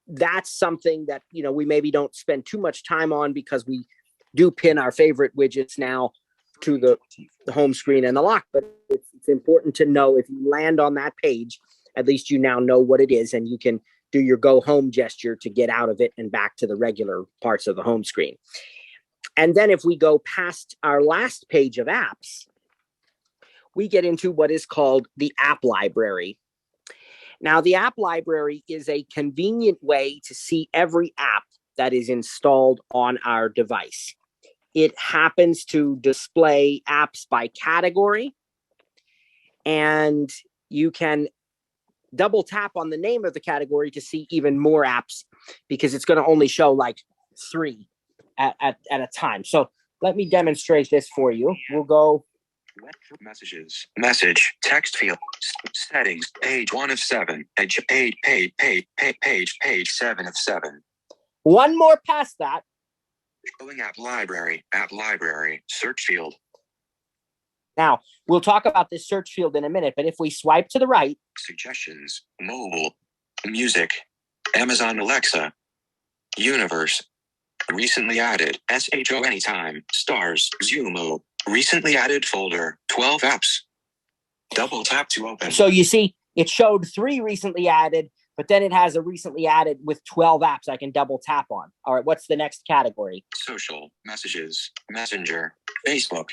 that's something that, we maybe don't spend too much time on because we do pin our favorite widgets now to the home screen and the lock. But it's important to know if you land on that page, at least you now know what it is, and you can do your go home gesture to get out of it and back to the regular parts of the home screen. And then if we go past our last page of apps, we get into what is called the app library. Now, the app library is a convenient way to see every app that is installed on our device. It happens to display apps by category, and you can double tap on the name of the category to see even more apps, because it's going to only show like 3 at a time. So let me demonstrate this for you. We'll go Messages, message, text field, settings, page 1 of 7, page 7 of 7. one more past that. Showing app library, search field. Now, we'll talk about this search field in a minute, but if we swipe to the right, Suggestions, mobile, music, Amazon Alexa, universe, recently added, SHO anytime, stars, Zumo, recently added folder, 12 apps. Double tap to open. so you see, it showed 3 recently added, but then it has a recently added with 12 apps I can double tap on. All right, what's the next category? Social, messages, messenger, Facebook,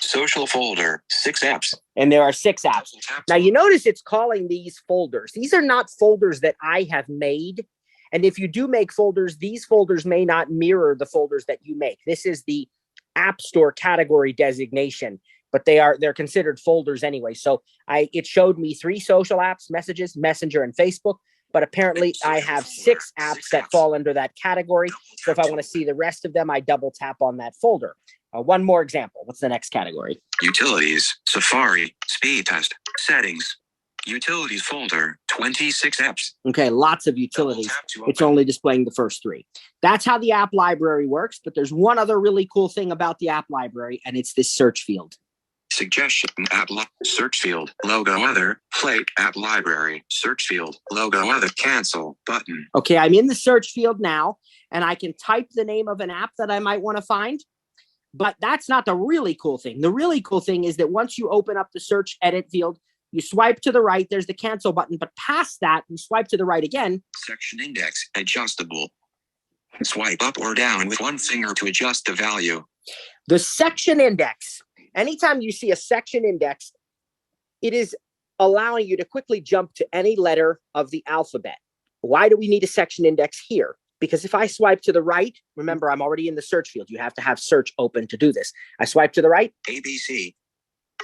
social folder, 6 apps. And there are 6 apps. Double tap Now, to you notice it's calling these folders. These are not folders that I have made. And if you do make folders, these folders may not mirror the folders that you make. This is the App Store category designation, but they're considered folders anyway. So it showed me 3 social apps, messages, messenger, and Facebook. But apparently I have 6 apps that fall under that category. So if I want to see the rest of them, I double tap on that folder. One more example. What's the next category? Utilities, Safari, speed test, settings, utilities folder, 26 apps. Okay, lots of utilities. It's only displaying the first 3. That's how the app library works. But there's one other really cool thing about the app library, and it's this search field. Suggestion, search field, logo other, plate, app library, search field, logo other, cancel, button. Okay, I'm in the search field now, and I can type the name of an app that I might want to find. But that's not the really cool thing. The really cool thing is that once you open up the search edit field, you swipe to the right, there's the cancel button. But past that, you swipe to the right again. Section index, adjustable. Swipe up or down with one finger to adjust the value. The section index. Anytime you see a section index, it is allowing you to quickly jump to any letter of the alphabet. Why do we need a section index here? Because if I swipe to the right, remember, I'm already in the search field. You have to have search open to do this. I swipe to the right. ABC,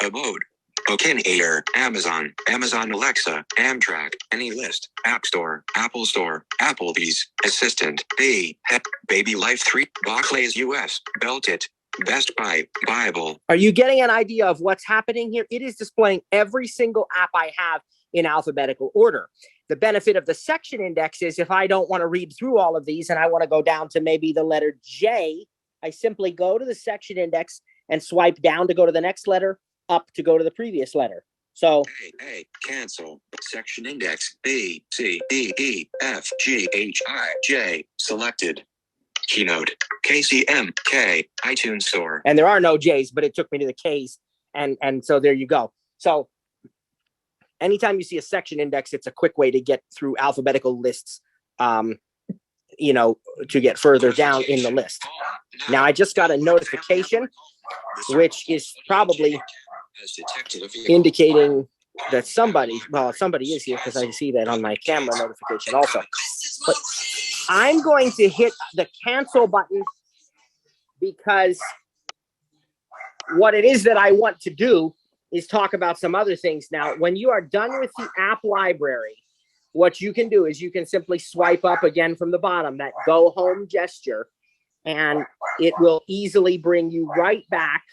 Abode, Okinator, Amazon, Amazon Alexa, Amtrak, Any List, App Store, Applebee's, Assistant, Baby Life 3, Barclays US, Beltit, Best Buy, Bible. Are you getting an idea of what's happening here? It is displaying every single app I have in alphabetical order. The benefit of the section index is if I don't want to read through all of these and I want to go down to maybe the letter J, I simply go to the section index and swipe down to go to the next letter, up to go to the previous letter. So A, cancel, section index, B, C, D, E, F, G, H, I, J, selected. Keynote, KCM, K, iTunes Store. And there are no J's, but it took me to the K's. And so there you go. So anytime you see a section index, it's a quick way to get through alphabetical lists, to get further down in the list. Now, I just got a notification, which is probably indicating that somebody is here, because I see that on my camera notification also. But I'm going to hit the cancel button because what it is that I want to do is talk about some other things. Now, when you are done with the app library, what you can do is you can simply swipe up again from the bottom, that go home gesture, and it will easily bring you right back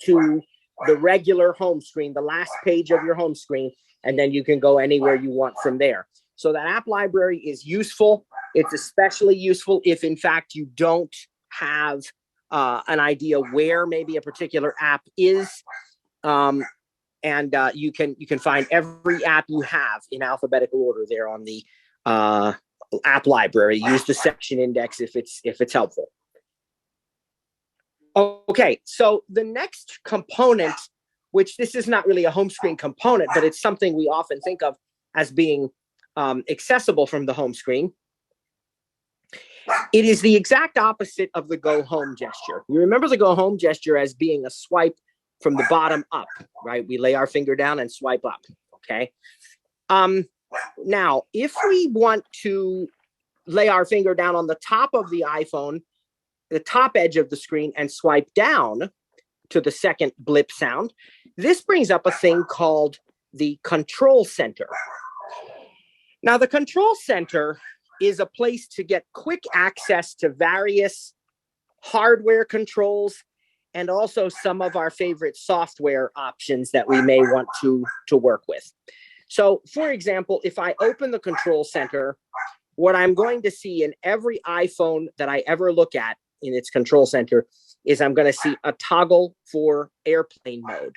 to the regular home screen, the last page of your home screen, and then you can go anywhere you want from there. So that app library is useful. It's especially useful if, in fact, you don't have an idea where maybe a particular app is. You can find every app you have in alphabetical order there on app library. Use the section index if it's helpful. Okay, so the next component, which this is not really a home screen component, but it's something we often think of as being accessible from the home screen. It is the exact opposite of the go home gesture. You remember the go home gesture as being a swipe from the bottom up, right? We lay our finger down and swipe up, okay? Now, if we want to lay our finger down on the top of the iPhone, the top edge of the screen, and swipe down to the second blip sound, this brings up a thing called the control center. Now, the control center is a place to get quick access to various hardware controls and also some of our favorite software options that we may want to work with. So, for example, if I open the control center, what I'm going to see in every iPhone that I ever look at in its control center is I'm going to see a toggle for airplane mode.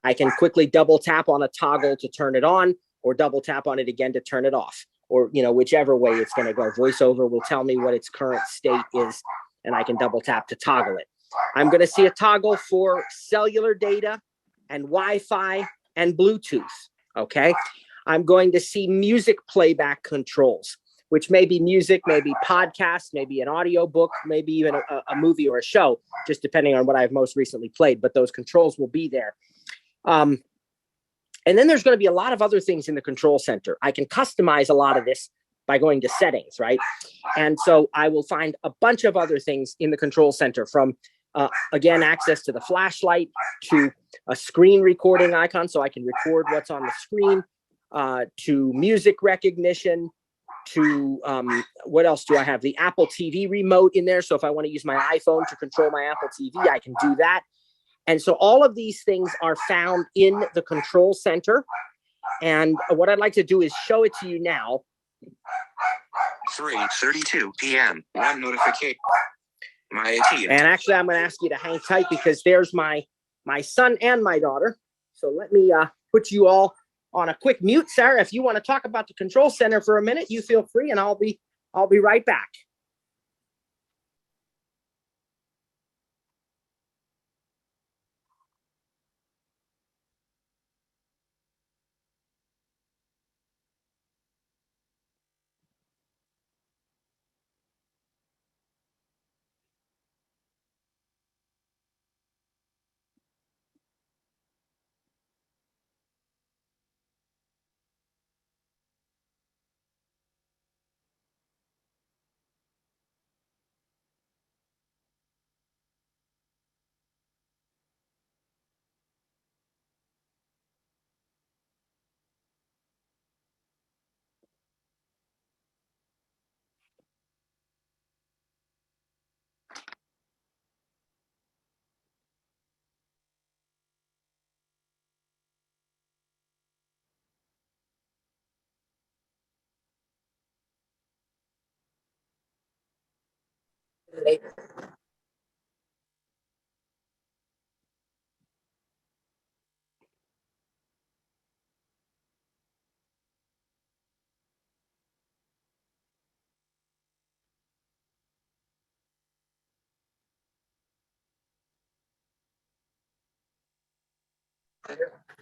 I can quickly double tap on a toggle to turn it on, or double tap on it again to turn it off, or, you know, whichever way it's going to go. VoiceOver will tell me what its current state is, and I can double tap to toggle it. I'm going to see a toggle for cellular data and Wi-Fi and Bluetooth, okay? I'm going to see music playback controls, which may be music, maybe podcast, maybe an audio book, maybe even a movie or a show, just depending on what I've most recently played, but those controls will be there. And then there's going to be a lot of other things in the control center. I can customize a lot of this by going to settings, right? And so I will find a bunch of other things in the control center, from, again, access to the flashlight, to a screen recording icon so I can record what's on the screen, to music recognition, to what else do I have? The Apple TV remote in there. So if I want to use my iPhone to control my Apple TV, I can do that. And so all of these things are found in the control center. And what I'd like to do is show it to you now. 3:32 p.m. One notification. My AT&T. And actually, I'm going to ask you to hang tight because there's my son and my daughter. So let me put you all on a quick mute. Sarah, if you want to talk about the control center for a minute, you feel free, and I'll be right back.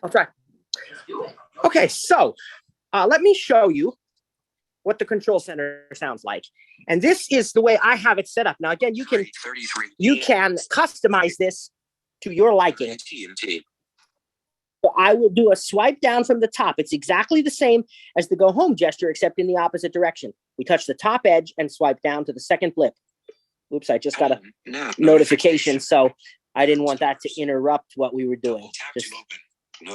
I'll try. Okay, so let me show you what the control center sounds like. And this is the way I have it set up. Now, again, you can customize this to your liking. AT&T. So I will do a swipe down from the top. It's exactly the same as the go home gesture, except in the opposite direction. We touch the top edge and swipe down to the second blip. Oops, I just got a notification, so I didn't want that to interrupt what we were doing.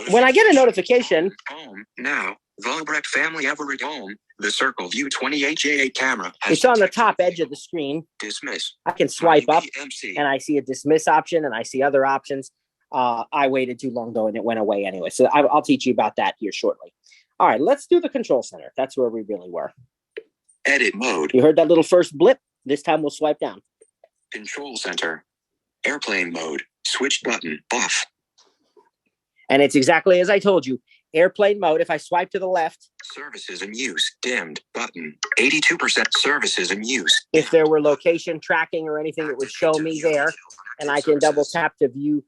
When I get a notification, Home now. Volbrecht family Everett home. The Circle View 28J8 camera. It's on the top edge of the screen. Dismiss. I can swipe up MC. and I see a dismiss option and I see other options. I waited too long though and it went away anyway. So I'll teach you about that here shortly. All right, let's do the control center. That's where we really were. Edit mode. You heard that little first blip? This time we'll swipe down. Control center. Airplane mode. Switch button off. And it's exactly as I told you. Airplane mode. If I swipe to the left, Services in use, dimmed, button. 82% services in use. if there were location tracking or anything, it would show me there. And I can double tap to view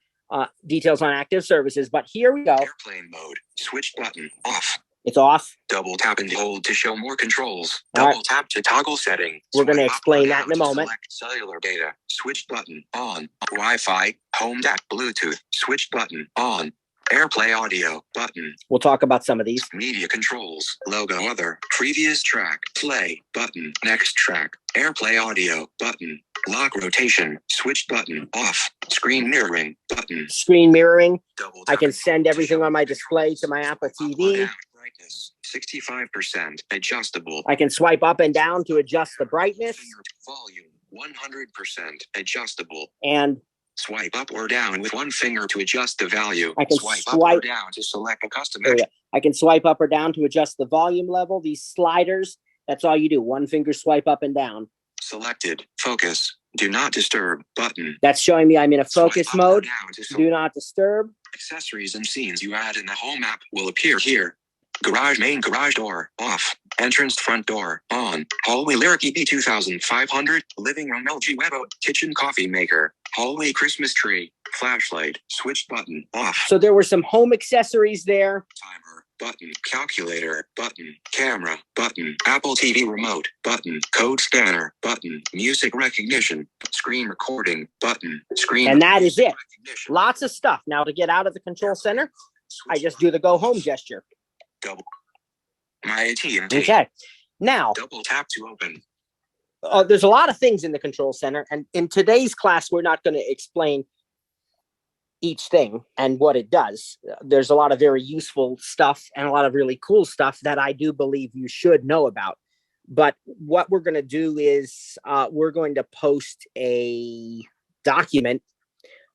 details on active services. But here we go. Airplane mode, switch button, off. It's off. Double tap and hold to show more controls. All right. Double tap to toggle setting. We're going to Swipe up explain or that down in a to moment. select cellular data. Switch button on. Wi-Fi, home DAC, Bluetooth. Switch button on. AirPlay audio button. We'll talk about some of these. Media controls. Logo other. Previous track. Play button. Next track. AirPlay audio button. Lock rotation. Switch button off. Screen mirroring button. Screen mirroring. Double I can tap send to everything show on my controls. display to my Apple Swipe up or TV. down. Brightness 65% adjustable. I can swipe up and down to adjust the brightness. Volume 100% adjustable. And Swipe up or down with one finger to adjust the value. I can up or swipe- down to select a custom there we action. go. I can swipe up or down to adjust the volume level. These sliders, that's all you do. One finger swipe up and down. Selected. Focus. Do not disturb button. That's showing me I'm in a focus Swipe up or mode. down to Do not disturb. accessories and scenes you add in the home app will appear here. Garage main garage door off. Entrance front door on. Hallway lyric EP 2500. Living room LG Webo. Kitchen coffee maker. Hallway Christmas tree. Flashlight. Switch button off. So there were some home accessories there. Timer button. Calculator button. Camera button. Apple TV remote button. Code scanner button. Music recognition. Screen recording button. Screen. And that is it. recognition. Lots of stuff. Now to get out of the control center, I just do the go home gesture. Double. My AT&T. Okay. Now, Double tap to open. there's a lot of things in the control center. And in today's class, we're not going to explain each thing and what it does. There's a lot of very useful stuff and a lot of really cool stuff that I do believe you should know about. But what we're going to do is we're going to post a document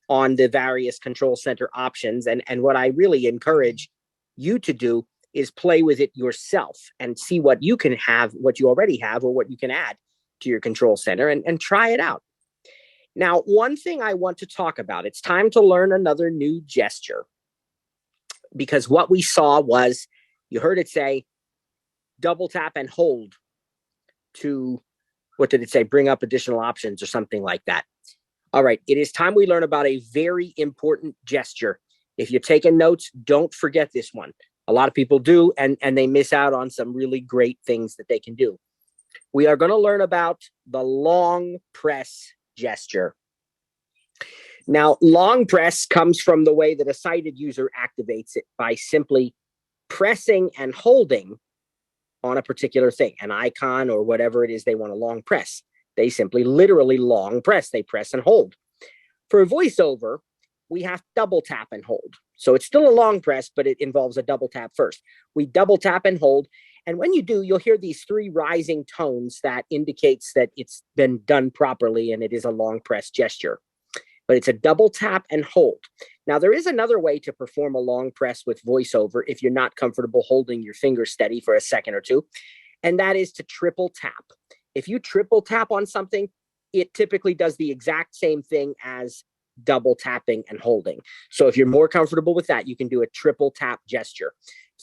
on the various control center options. And what I really encourage you to do is play with it yourself and see what you can have, what you already have, or what you can add to your control center and try it out. Now, one thing I want to talk about, it's time to learn another new gesture, because what we saw was, you heard it say, double tap and hold to, what did it say? Bring up additional options or something like that. All right, it is time we learn about a very important gesture. If you're taking notes, don't forget this one. A lot of people do, and they miss out on some really great things that they can do. We are going to learn about the long press gesture. Now, long press comes from the way that a sighted user activates it by simply pressing and holding on a particular thing, an icon or whatever it is they want to long press. They simply literally long press. They press and hold. For VoiceOver, we have double tap and hold. So it's still a long press, but it involves a double tap first. We double tap and hold. And when you do, you'll hear these three rising tones that indicates that it's been done properly and it is a long press gesture. But it's a double tap and hold. Now, there is another way to perform a long press with VoiceOver if you're not comfortable holding your finger steady for a second or two, and that is to triple tap. If you triple tap on something, it typically does the exact same thing as double tapping and holding. So if you're more comfortable with that, you can do a triple tap gesture.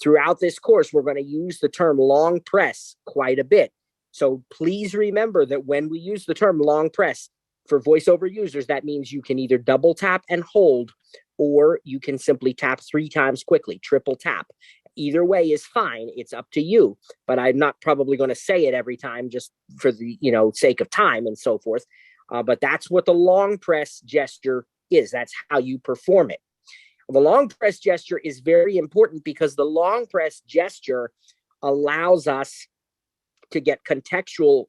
Throughout this course, we're going to use the term long press quite a bit. So please remember that when we use the term long press for VoiceOver users, that means you can either double tap and hold, or you can simply tap 3 times quickly, triple tap. Either way is fine. It's up to you, but I'm not probably going to say it every time just for the sake of time and so forth. But that's what the long press gesture is. That's how you perform it. The long press gesture is very important because the long press gesture allows us to get contextual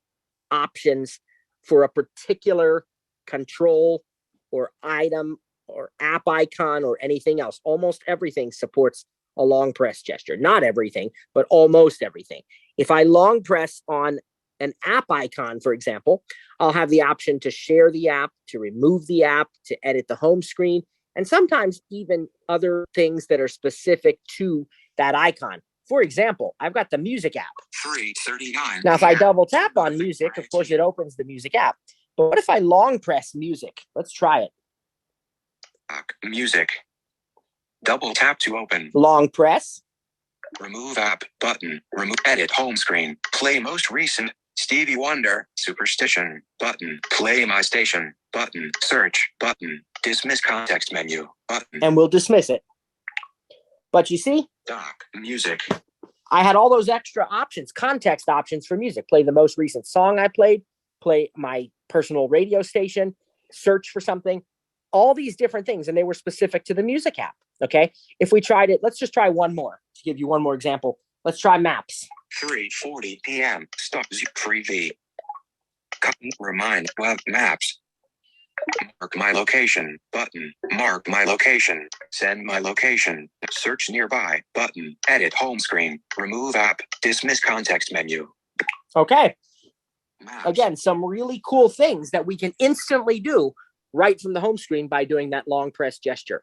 options for a particular control or item or app icon or anything else. Almost everything supports a long press gesture. Not everything, but almost everything. If I long press on an app icon, for example, I'll have the option to share the app, to remove the app, to edit the home screen, and sometimes even other things that are specific to that icon. For example, I've got the music app. 3:39. Now, if I double tap on music, of course, it opens the music app. But what if I long press music? Let's try it. Music. Double tap to open. Long press. Remove app button. Remove edit home screen. Play most recent Stevie Wonder Superstition button. Play my station button. Search button. Dismiss context menu button. And we'll dismiss it. But you see, Dock music. I had all those extra options, context options for music. Play the most recent song I played, play my personal radio station, search for something, all these different things. And they were specific to the music app. Okay. If we tried it, let's just try one more to give you one more example. Let's try maps. 3:40 p.m. Stop free V. Remind web maps. Mark my location button. Mark my location. Send my location. Search nearby button. Edit home screen. Remove app. Dismiss context menu. Okay. Maps. Again, some really cool things that we can instantly do right from the home screen by doing that long press gesture.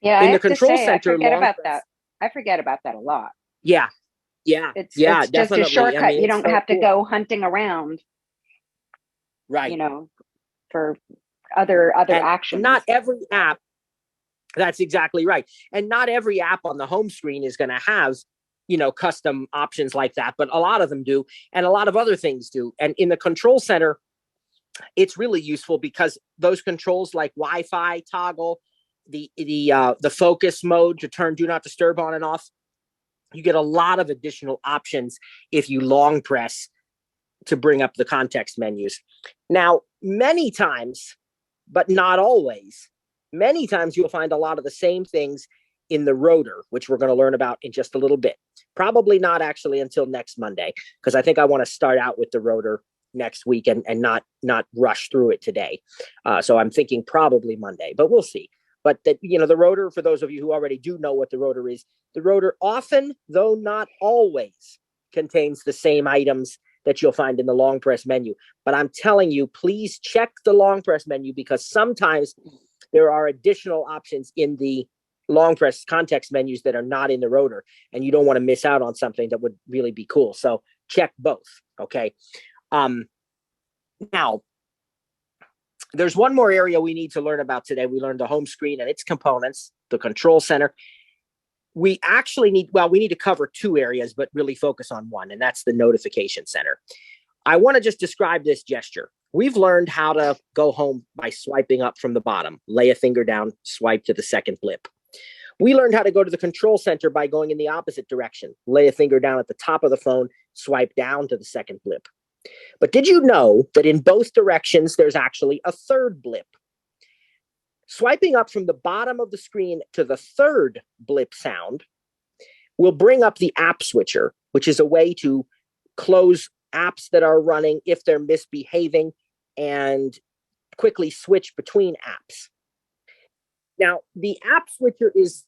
Yeah, In I the have to control say, center, I forget long about press- that. I forget about that a lot. Yeah. Yeah. It's yeah, just a shortcut. You it's don't so have to cool. go hunting around, Right. for other And actions. not every app. That's exactly right. And not every app on the home screen is going to have, custom options like that, but a lot of them do. And a lot of other things do. And in the control center, it's really useful because those controls like Wi-Fi toggle, the focus mode to turn do not disturb on and off, you get a lot of additional options if you long press to bring up the context menus. Now, many times, but not always, many times you'll find a lot of the same things in the rotor, which we're going to learn about in just a little bit. Probably not actually until next Monday, because I think I want to start out with the rotor next week and not rush through it today. So I'm thinking probably Monday, but we'll see. But the rotor, for those of you who already do know what the rotor is, the rotor often, though not always, contains the same items that you'll find in the long press menu. But I'm telling you, please check the long press menu, because sometimes there are additional options in the long press context menus that are not in the rotor, and you don't want to miss out on something that would really be cool. So check both. Okay. Now, there's one more area we need to learn about today. We learned the home screen and its components, the control center. We actually need to cover two areas, but really focus on one, and that's the notification center. I want to just describe this gesture. We've learned how to go home by swiping up from the bottom, lay a finger down, swipe to the second blip. We learned how to go to the control center by going in the opposite direction, lay a finger down at the top of the phone, swipe down to the second blip. But did you know that in both directions, there's actually a third blip? Swiping up from the bottom of the screen to the third blip sound will bring up the app switcher, which is a way to close apps that are running if they're misbehaving and quickly switch between apps. Now, the app switcher is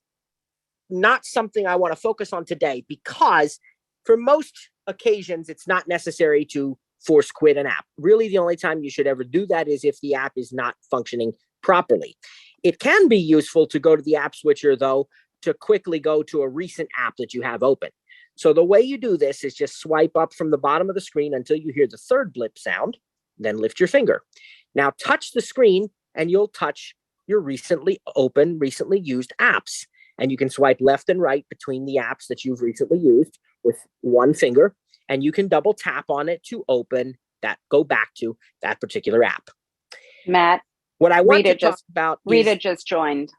not something I want to focus on today, because for most occasions, it's not necessary to force quit an app. Really, the only time you should ever do that is if the app is not functioning properly. It can be useful to go to the app switcher, though, to quickly go to a recent app that you have open. So the way you do this is just swipe up from the bottom of the screen until you hear the third blip sound, then lift your finger. Now touch the screen and you'll touch your recently open, recently used apps. And you can swipe left and right between the apps that you've recently used with one finger, and you can double tap on it to open that, go back to that particular app. Matt, what I want to talk about Rita just joined.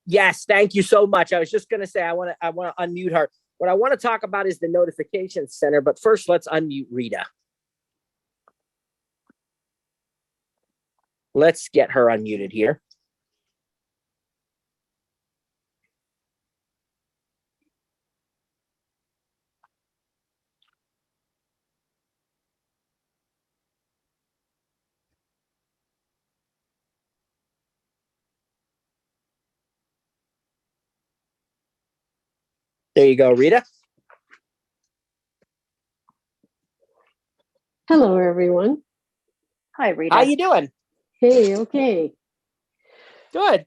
Yes, thank you so much. I was just going to say I want to unmute her. What I want to talk about is the notification center, but first let's unmute Rita. Let's get her unmuted here. There you go, Rita. Hello, everyone. Hi, Rita. How you doing? Hey, okay. Good.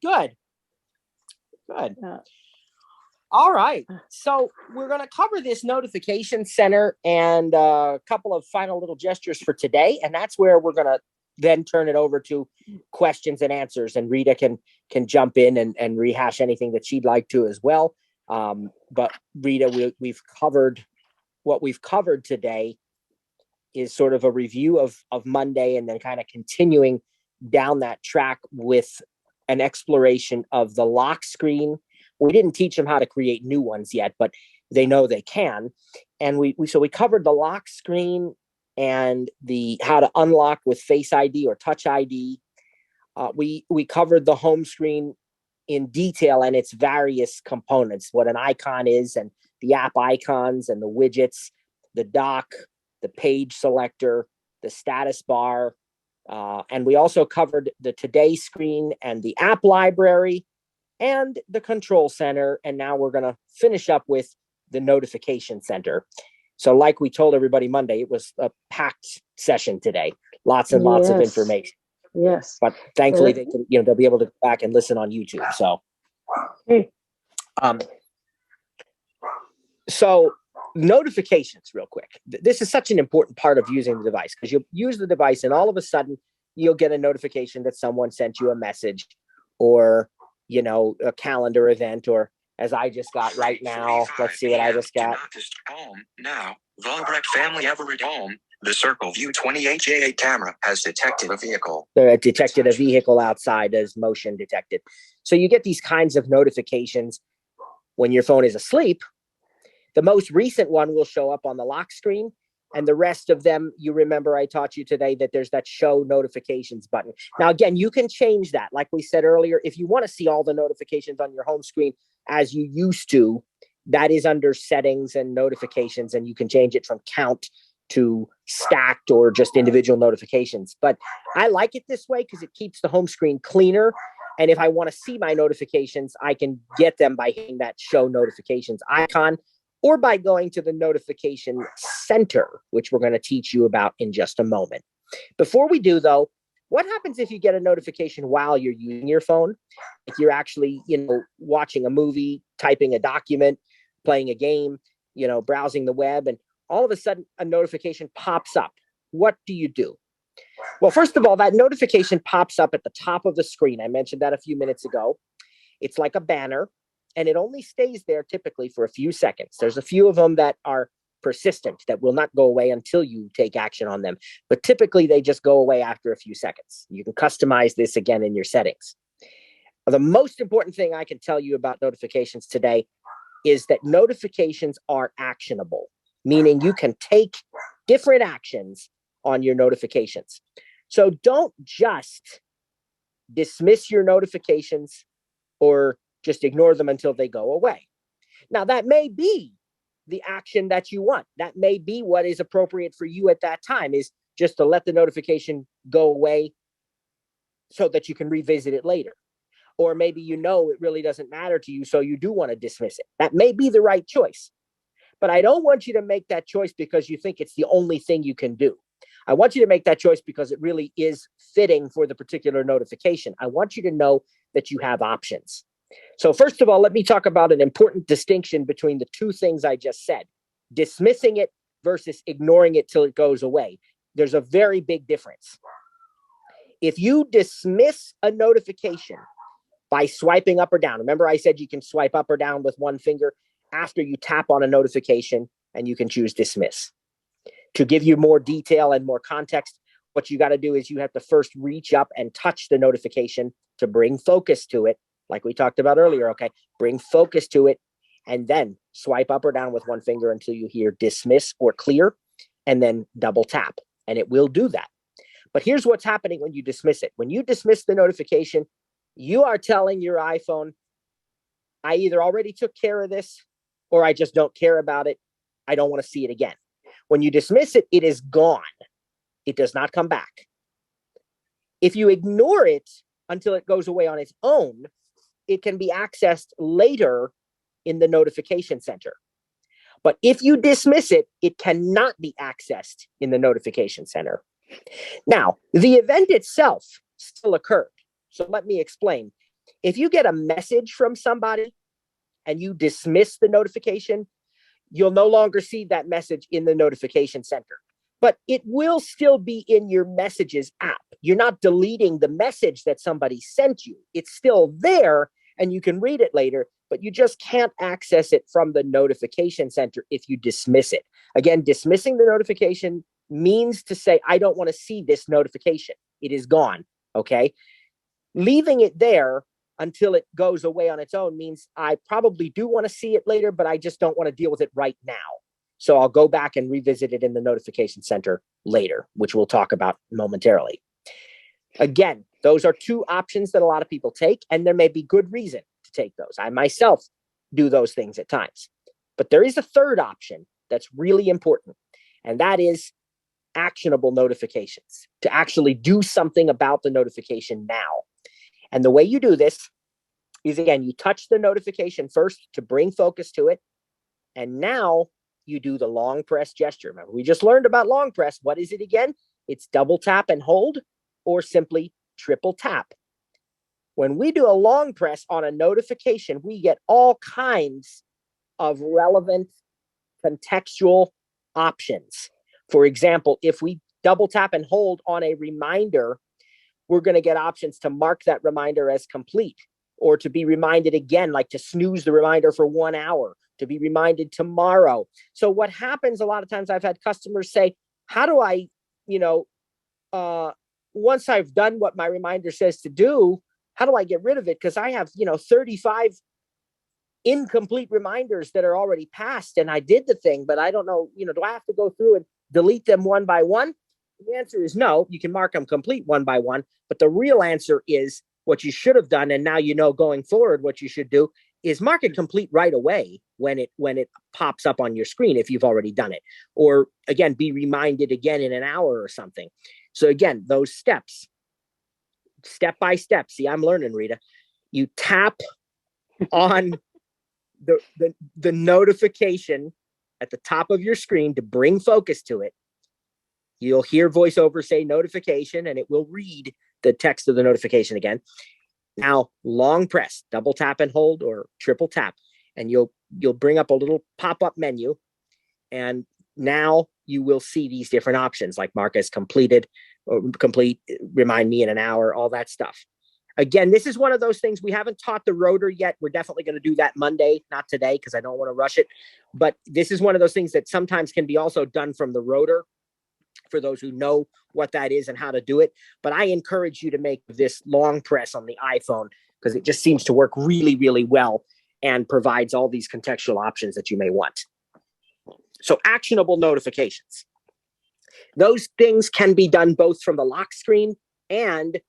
All right. So we're going to cover this notification center and a couple of final little gestures for today. And that's where we're going to then turn it over to questions and answers. And Rita can jump in and rehash anything that she'd like to as well. But Rita, we've covered what we've covered today is sort of a review of Monday, and then kind of continuing down that track with an exploration of the lock screen. We didn't teach them how to create new ones yet, but they know they can. And we covered the lock screen and the how to unlock with Face ID or Touch ID. We covered the home screen in detail and its various components, what an icon is, and the app icons and the widgets, the dock, the page selector, the status bar. And we also covered the Today screen and the app library and the control center. And now we're going to finish up with the notification center. So like we told everybody Monday, it was a packed session today. Lots and lots of information. Yes. But thankfully they can, they'll be able to go back and listen on YouTube. So, so notifications real quick. This is such an important part of using the device, because you'll use the device and all of a sudden you'll get a notification that someone sent you a message or, a calendar event, or as I just got right now. Let's see what I just got. Home now. Volbrecht family Everett home. The Circle View 28J8 camera has detected a vehicle. It detected a vehicle outside as motion detected. So you get these kinds of notifications when your phone is asleep. The most recent one will show up on the lock screen, and the rest of them, you remember I taught you today that there's that show notifications button. Now, again, you can change that. Like we said earlier, if you want to see all the notifications on your home screen as you used to, that is under settings and notifications, and you can change it from count to stacked or just individual notifications. But I like it this way because it keeps the home screen cleaner. And if I want to see my notifications, I can get them by hitting that show notifications icon, or by going to the notification center, which we're going to teach you about in just a moment. Before we do, though, what happens if you get a notification while you're using your phone? If you're actually, watching a movie, typing a document, playing a game, browsing the web, and all of a sudden a notification pops up. What do you do? Well, first of all, that notification pops up at the top of the screen. I mentioned that a few minutes ago. It's like a banner, and it only stays there typically for a few seconds. There's a few of them that are persistent, that will not go away until you take action on them. But typically they just go away after a few seconds. You can customize this again in your settings. The most important thing I can tell you about notifications today is that notifications are actionable, meaning you can take different actions on your notifications. So don't just dismiss your notifications or just ignore them until they go away. Now, that may be the action that you want. That may be what is appropriate for you at that time, is just to let the notification go away so that you can revisit it later. Or maybe it really doesn't matter to you, so you do want to dismiss it. That may be the right choice. But I don't want you to make that choice because you think it's the only thing you can do. I want you to make that choice because it really is fitting for the particular notification. I want you to know that you have options. So first of all, let me talk about an important distinction between the two things I just said: dismissing it versus ignoring it till it goes away. There's a very big difference. If you dismiss a notification by swiping up or down, remember I said you can swipe up or down with one finger after you tap on a notification, and you can choose dismiss. To give you more detail and more context, what you got to do is you have to first reach up and touch the notification to bring focus to it, like we talked about earlier. Okay, bring focus to it, and then swipe up or down with one finger until you hear dismiss or clear, and then double tap, and it will do that. But here's what's happening when you dismiss it. When you dismiss the notification, you are telling your iPhone, I either already took care of this, or I just don't care about it. I don't want to see it again. When you dismiss it, it is gone. It does not come back. If you ignore it until it goes away on its own, it can be accessed later in the notification center. But if you dismiss it, it cannot be accessed in the notification center. Now, the event itself still occurred. So let me explain. If you get a message from somebody and you dismiss the notification, you'll no longer see that message in the notification center. But it will still be in your messages app. You're not deleting the message that somebody sent you. It's still there, and you can read it later, but you just can't access it from the notification center if you dismiss it. Again, dismissing the notification means to say, I don't want to see this notification. It is gone. Okay. Leaving it there until it goes away on its own means I probably do want to see it later, but I just don't want to deal with it right now. So I'll go back and revisit it in the notification center later, which we'll talk about momentarily. Again, those are two options that a lot of people take, and there may be good reason to take those. I myself do those things at times. But there is a third option that's really important, and that is actionable notifications, to actually do something about the notification now. And the way you do this is, again, you touch the notification first to bring focus to it. And now you do the long press gesture. Remember, we just learned about long press. What is it again? It's double tap and hold, or simply triple tap. When we do a long press on a notification, we get all kinds of relevant contextual options. For example, if we double tap and hold on a reminder, we're going to get options to mark that reminder as complete, or to be reminded again, like to snooze the reminder for 1 hour, to be reminded tomorrow. So what happens a lot of times, I've had customers say, how do I, once I've done what my reminder says to do, how do I get rid of it? Because I have, 35 incomplete reminders that are already passed, and I did the thing, but I don't know, do I have to go through and delete them one by one? The answer is no. You can mark them complete one by one, but the real answer is what you should have done. And now, going forward, what you should do is mark it complete right away when it pops up on your screen, if you've already done it, or again, be reminded again in an hour or something. So again, those steps, step by step. See, I'm learning, Rita. You tap on the notification at the top of your screen to bring focus to it. You'll hear VoiceOver say notification, and it will read the text of the notification again. Now, long press, double tap and hold, or triple tap, and you'll bring up a little pop-up menu. And now you will see these different options, like mark as completed, or complete, remind me in an hour, all that stuff. Again, this is one of those things, we haven't taught the rotor yet. We're definitely going to do that Monday, not today, because I don't want to rush it. But this is one of those things that sometimes can be also done from the rotor, for those who know what that is and how to do it. But I encourage you to make this long press on the iPhone, because it just seems to work really, really well and provides all these contextual options that you may want. So actionable notifications. Those things can be done both from the lock screen and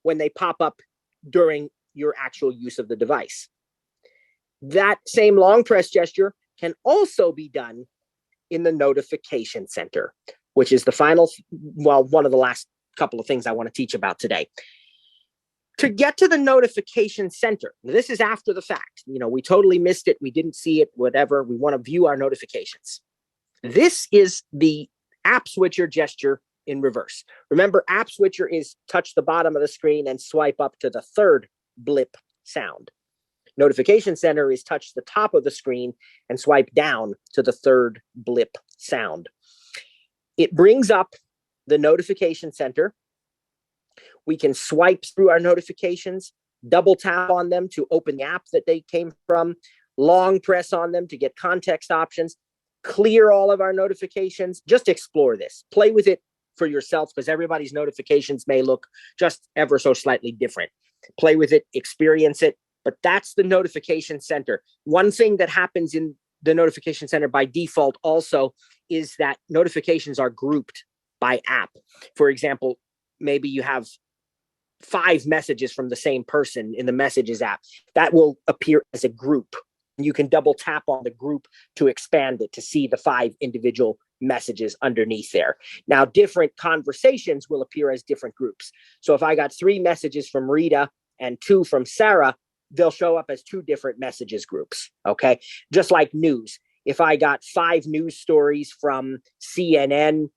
when they pop up during your actual use of the device. That same long press gesture can also be done in the notification center, which is the final, one of the last couple of things I want to teach about today. To get to the notification center, this is after the fact. We totally missed it. We didn't see it, whatever. We want to view our notifications. This is the app switcher gesture in reverse. Remember, app switcher is touch the bottom of the screen and swipe up to the third blip sound. Notification center is touch the top of the screen and swipe down to the third blip sound. It brings up the notification center. We can swipe through our notifications, double tap on them to open the app that they came from, long press on them to get context options, clear all of our notifications. Just explore this. Play with it for yourself, because everybody's notifications may look just ever so slightly different. Play with it, experience it, but that's the notification center. One thing that happens in the notification center by default also is that notifications are grouped by app. For example, maybe you have 5 messages from the same person in the Messages app. That will appear as a group. You can double tap on the group to expand it to see the 5 individual messages underneath there. Now, different conversations will appear as different groups. So if I got 3 messages from Rita and 2 from Sarah, they'll show up as 2 different messages groups. Okay. Just like news. If I got 5 news stories from CNN,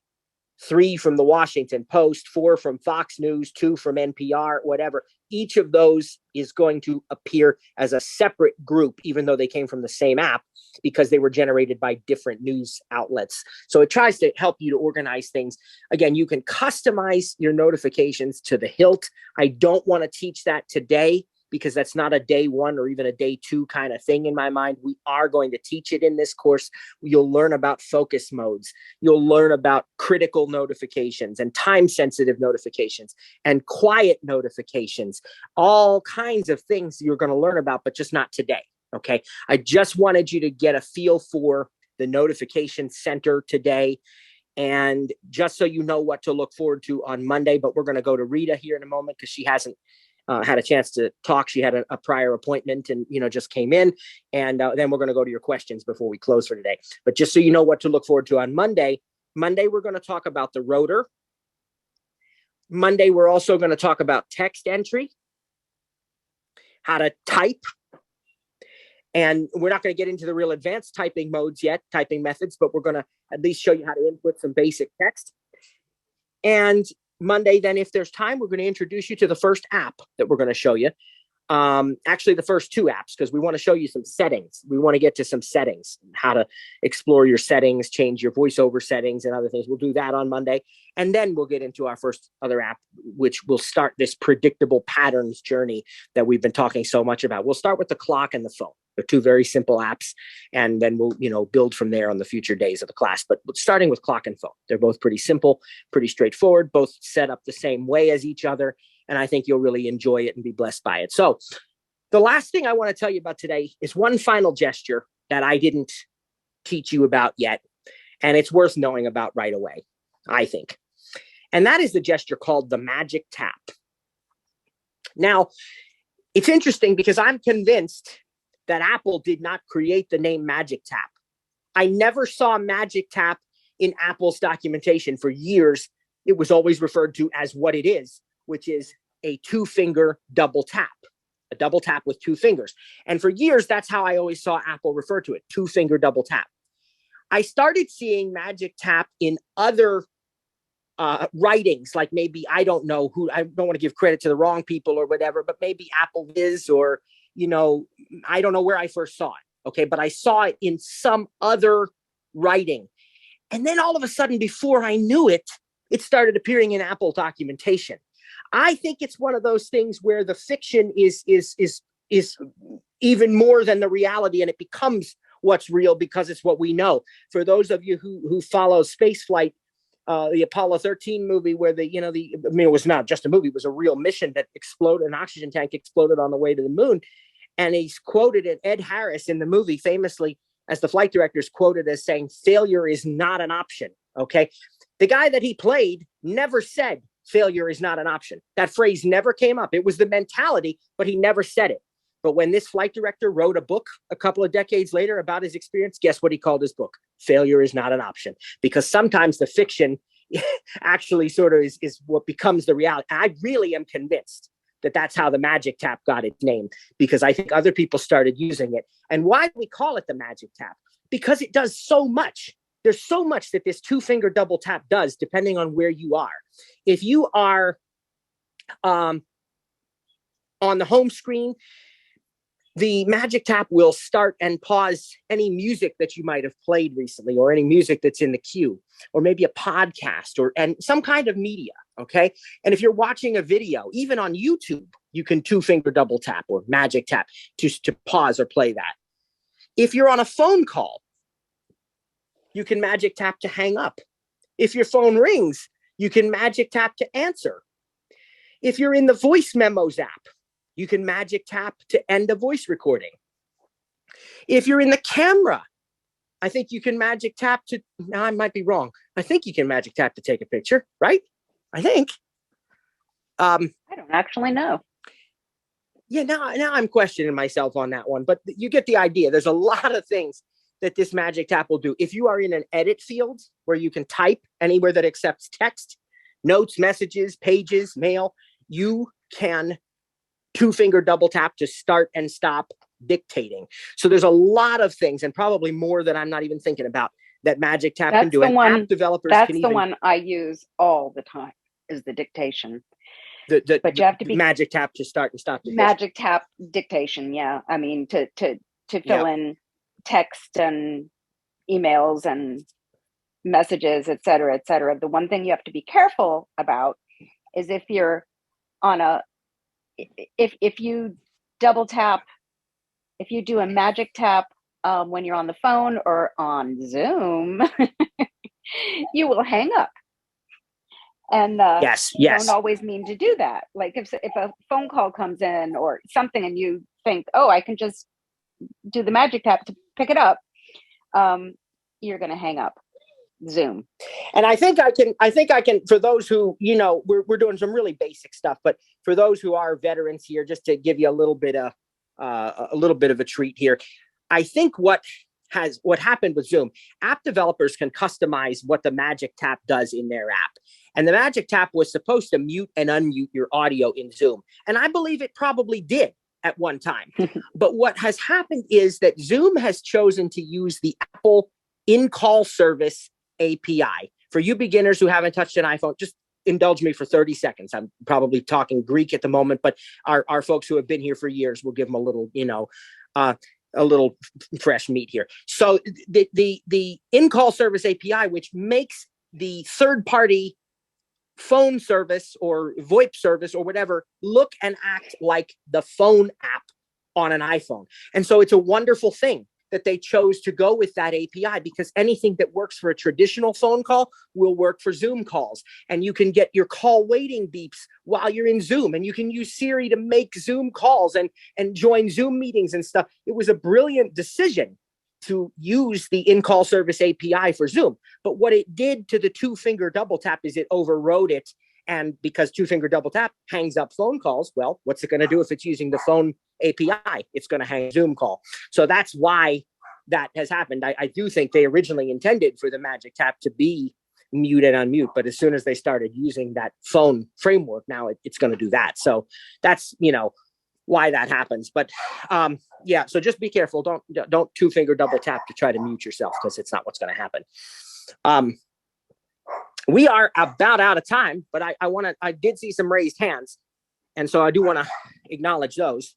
3 from the Washington Post, 4 from Fox News, 2 from NPR, whatever, each of those is going to appear as a separate group, even though they came from the same app, because they were generated by different news outlets. So it tries to help you to organize things. Again, you can customize your notifications to the hilt. I don't want to teach that today, because that's not a day one or even a day two kind of thing in my mind. We are going to teach it in this course. You'll learn about focus modes. You'll learn about critical notifications and time sensitive notifications and quiet notifications, all kinds of things you're going to learn about, but just not today. Okay. I just wanted you to get a feel for the notification center today. And just so you know what to look forward to on Monday, but we're going to go to Rita here in a moment because she hasn't had a chance to talk. She had a prior appointment and, just came in. And then we're going to go to your questions before we close for today. But just so you know what to look forward to on Monday, we're going to talk about the rotor. Monday, we're also going to talk about text entry, how to type. And we're not going to get into the real advanced typing modes yet, typing methods, but we're going to at least show you how to input some basic text. And Monday, then, if there's time, we're going to introduce you to the first app that we're going to show you. Actually, the first two apps, because we want to show you some settings. We want to get to some settings, how to explore your settings, change your VoiceOver settings and other things. We'll do that on Monday. And then we'll get into our first other app, which will start this predictable patterns journey that we've been talking so much about. We'll start with the clock and the phone. They're two very simple apps. And then we'll, build from there on the future days of the class. But starting with clock and phone, they're both pretty simple, pretty straightforward, both set up the same way as each other. And I think you'll really enjoy it and be blessed by it. So the last thing I want to tell you about today is one final gesture that I didn't teach you about yet. And it's worth knowing about right away, I think. And that is the gesture called the magic tap. Now, it's interesting because I'm convinced that Apple did not create the name Magic Tap. I never saw Magic Tap in Apple's documentation for years. It was always referred to as what it is, which is a two-finger double tap, a double tap with two fingers. And for years, that's how I always saw Apple refer to it, two-finger double tap. I started seeing Magic Tap in other writings, like maybe, I don't know who, I don't want to give credit to the wrong people or whatever, but maybe Apple Viz or, I don't know where I first saw it. Okay. But I saw it in some other writing. And then all of a sudden, before I knew it, it started appearing in Apple documentation. I think it's one of those things where the fiction is even more than the reality, and it becomes what's real because it's what we know. For those of you who follow space flight, the Apollo 13 movie where it was not just a movie, it was a real mission that exploded, an oxygen tank exploded on the way to the moon. And he's quoted, and Ed Harris in the movie famously, as the flight director, is quoted as saying, failure is not an option. Okay. The guy that he played never said failure is not an option. That phrase never came up. It was the mentality, but he never said it. But when this flight director wrote a book a couple of decades later about his experience, guess what he called his book? Failure is not an option. Because sometimes the fiction actually sort of is what becomes the reality. I really am convinced that that's how the Magic Tap got its name, because I think other people started using it. And why do we call it the Magic Tap? Because it does so much. There's so much that this two-finger double tap does, depending on where you are. If you are on the home screen, the Magic Tap will start and pause any music that you might have played recently, or any music that's in the queue, or maybe a podcast, and some kind of media. Okay. And if you're watching a video, even on YouTube, you can two-finger double tap or Magic Tap to pause or play that. If you're on a phone call, you can Magic Tap to hang up. If your phone rings, you can Magic Tap to answer. If you're in the voice memos app, you can Magic Tap to end a voice recording. If you're in the camera, I think you can Magic Tap to, now I might be wrong. I think you can Magic Tap to take a picture, right? I think. I don't actually know. Yeah, now I'm questioning myself on that one, but you get the idea. There's a lot of things that this Magic Tap will do. If you are in an edit field where you can type anywhere that accepts text, notes, messages, pages, mail, you can two-finger double tap to start and stop dictating. So there's a lot of things, and probably more that I'm not even thinking about, that Magic Tap can do. And app developers that's can the even, one I use all the time, is the dictation. But you have to be Magic Tap to start and stop dictation. Magic Tap dictation, yeah. I mean, to fill in text and emails and messages, et cetera, et cetera. The one thing you have to be careful about is if you're on if you double tap, if you do a magic tap when you're on the phone or on Zoom, you will hang up. And Yes. you don't always mean to do that. Like if a phone call comes in or something and you think, oh, I can just do the magic tap to pick it up, you're going to hang up Zoom. And I think I can, for those who, we're doing some really basic stuff, but for those who are veterans here, just to give you a little bit of a treat here. I think what happened with Zoom, app developers can customize what the Magic Tap does in their app. And the Magic Tap was supposed to mute and unmute your audio in Zoom. And I believe it probably did at one time. But what has happened is that Zoom has chosen to use the Apple in-call service API. For you beginners who haven't touched an iPhone, just indulge me for 30 seconds. I'm probably talking Greek at the moment, but our folks who have been here for years will give them a little, a little fresh meat here. So the in-call service API, which makes the third-party phone service or VoIP service or whatever look and act like the phone app on an iPhone. And so it's a wonderful thing that they chose to go with that API, because anything that works for a traditional phone call will work for Zoom calls. And you can get your call waiting beeps while you're in Zoom, and you can use Siri to make Zoom calls and join Zoom meetings and stuff. It was a brilliant decision to use the in-call service API for Zoom. But what it did to the two-finger double tap is it overrode it. And because two-finger double tap hangs up phone calls, well, what's it going to do if it's using the phone API? It's going to hang a Zoom call. So that's why that has happened. I do think they originally intended for the Magic Tap to be mute and unmute, but as soon as they started using that phone framework, now it's going to do that. So that's, why that happens. But so just be careful. Don't two-finger double tap to try to mute yourself, because it's not what's going to happen. We are about out of time, but I did see some raised hands. And so I do want to acknowledge those.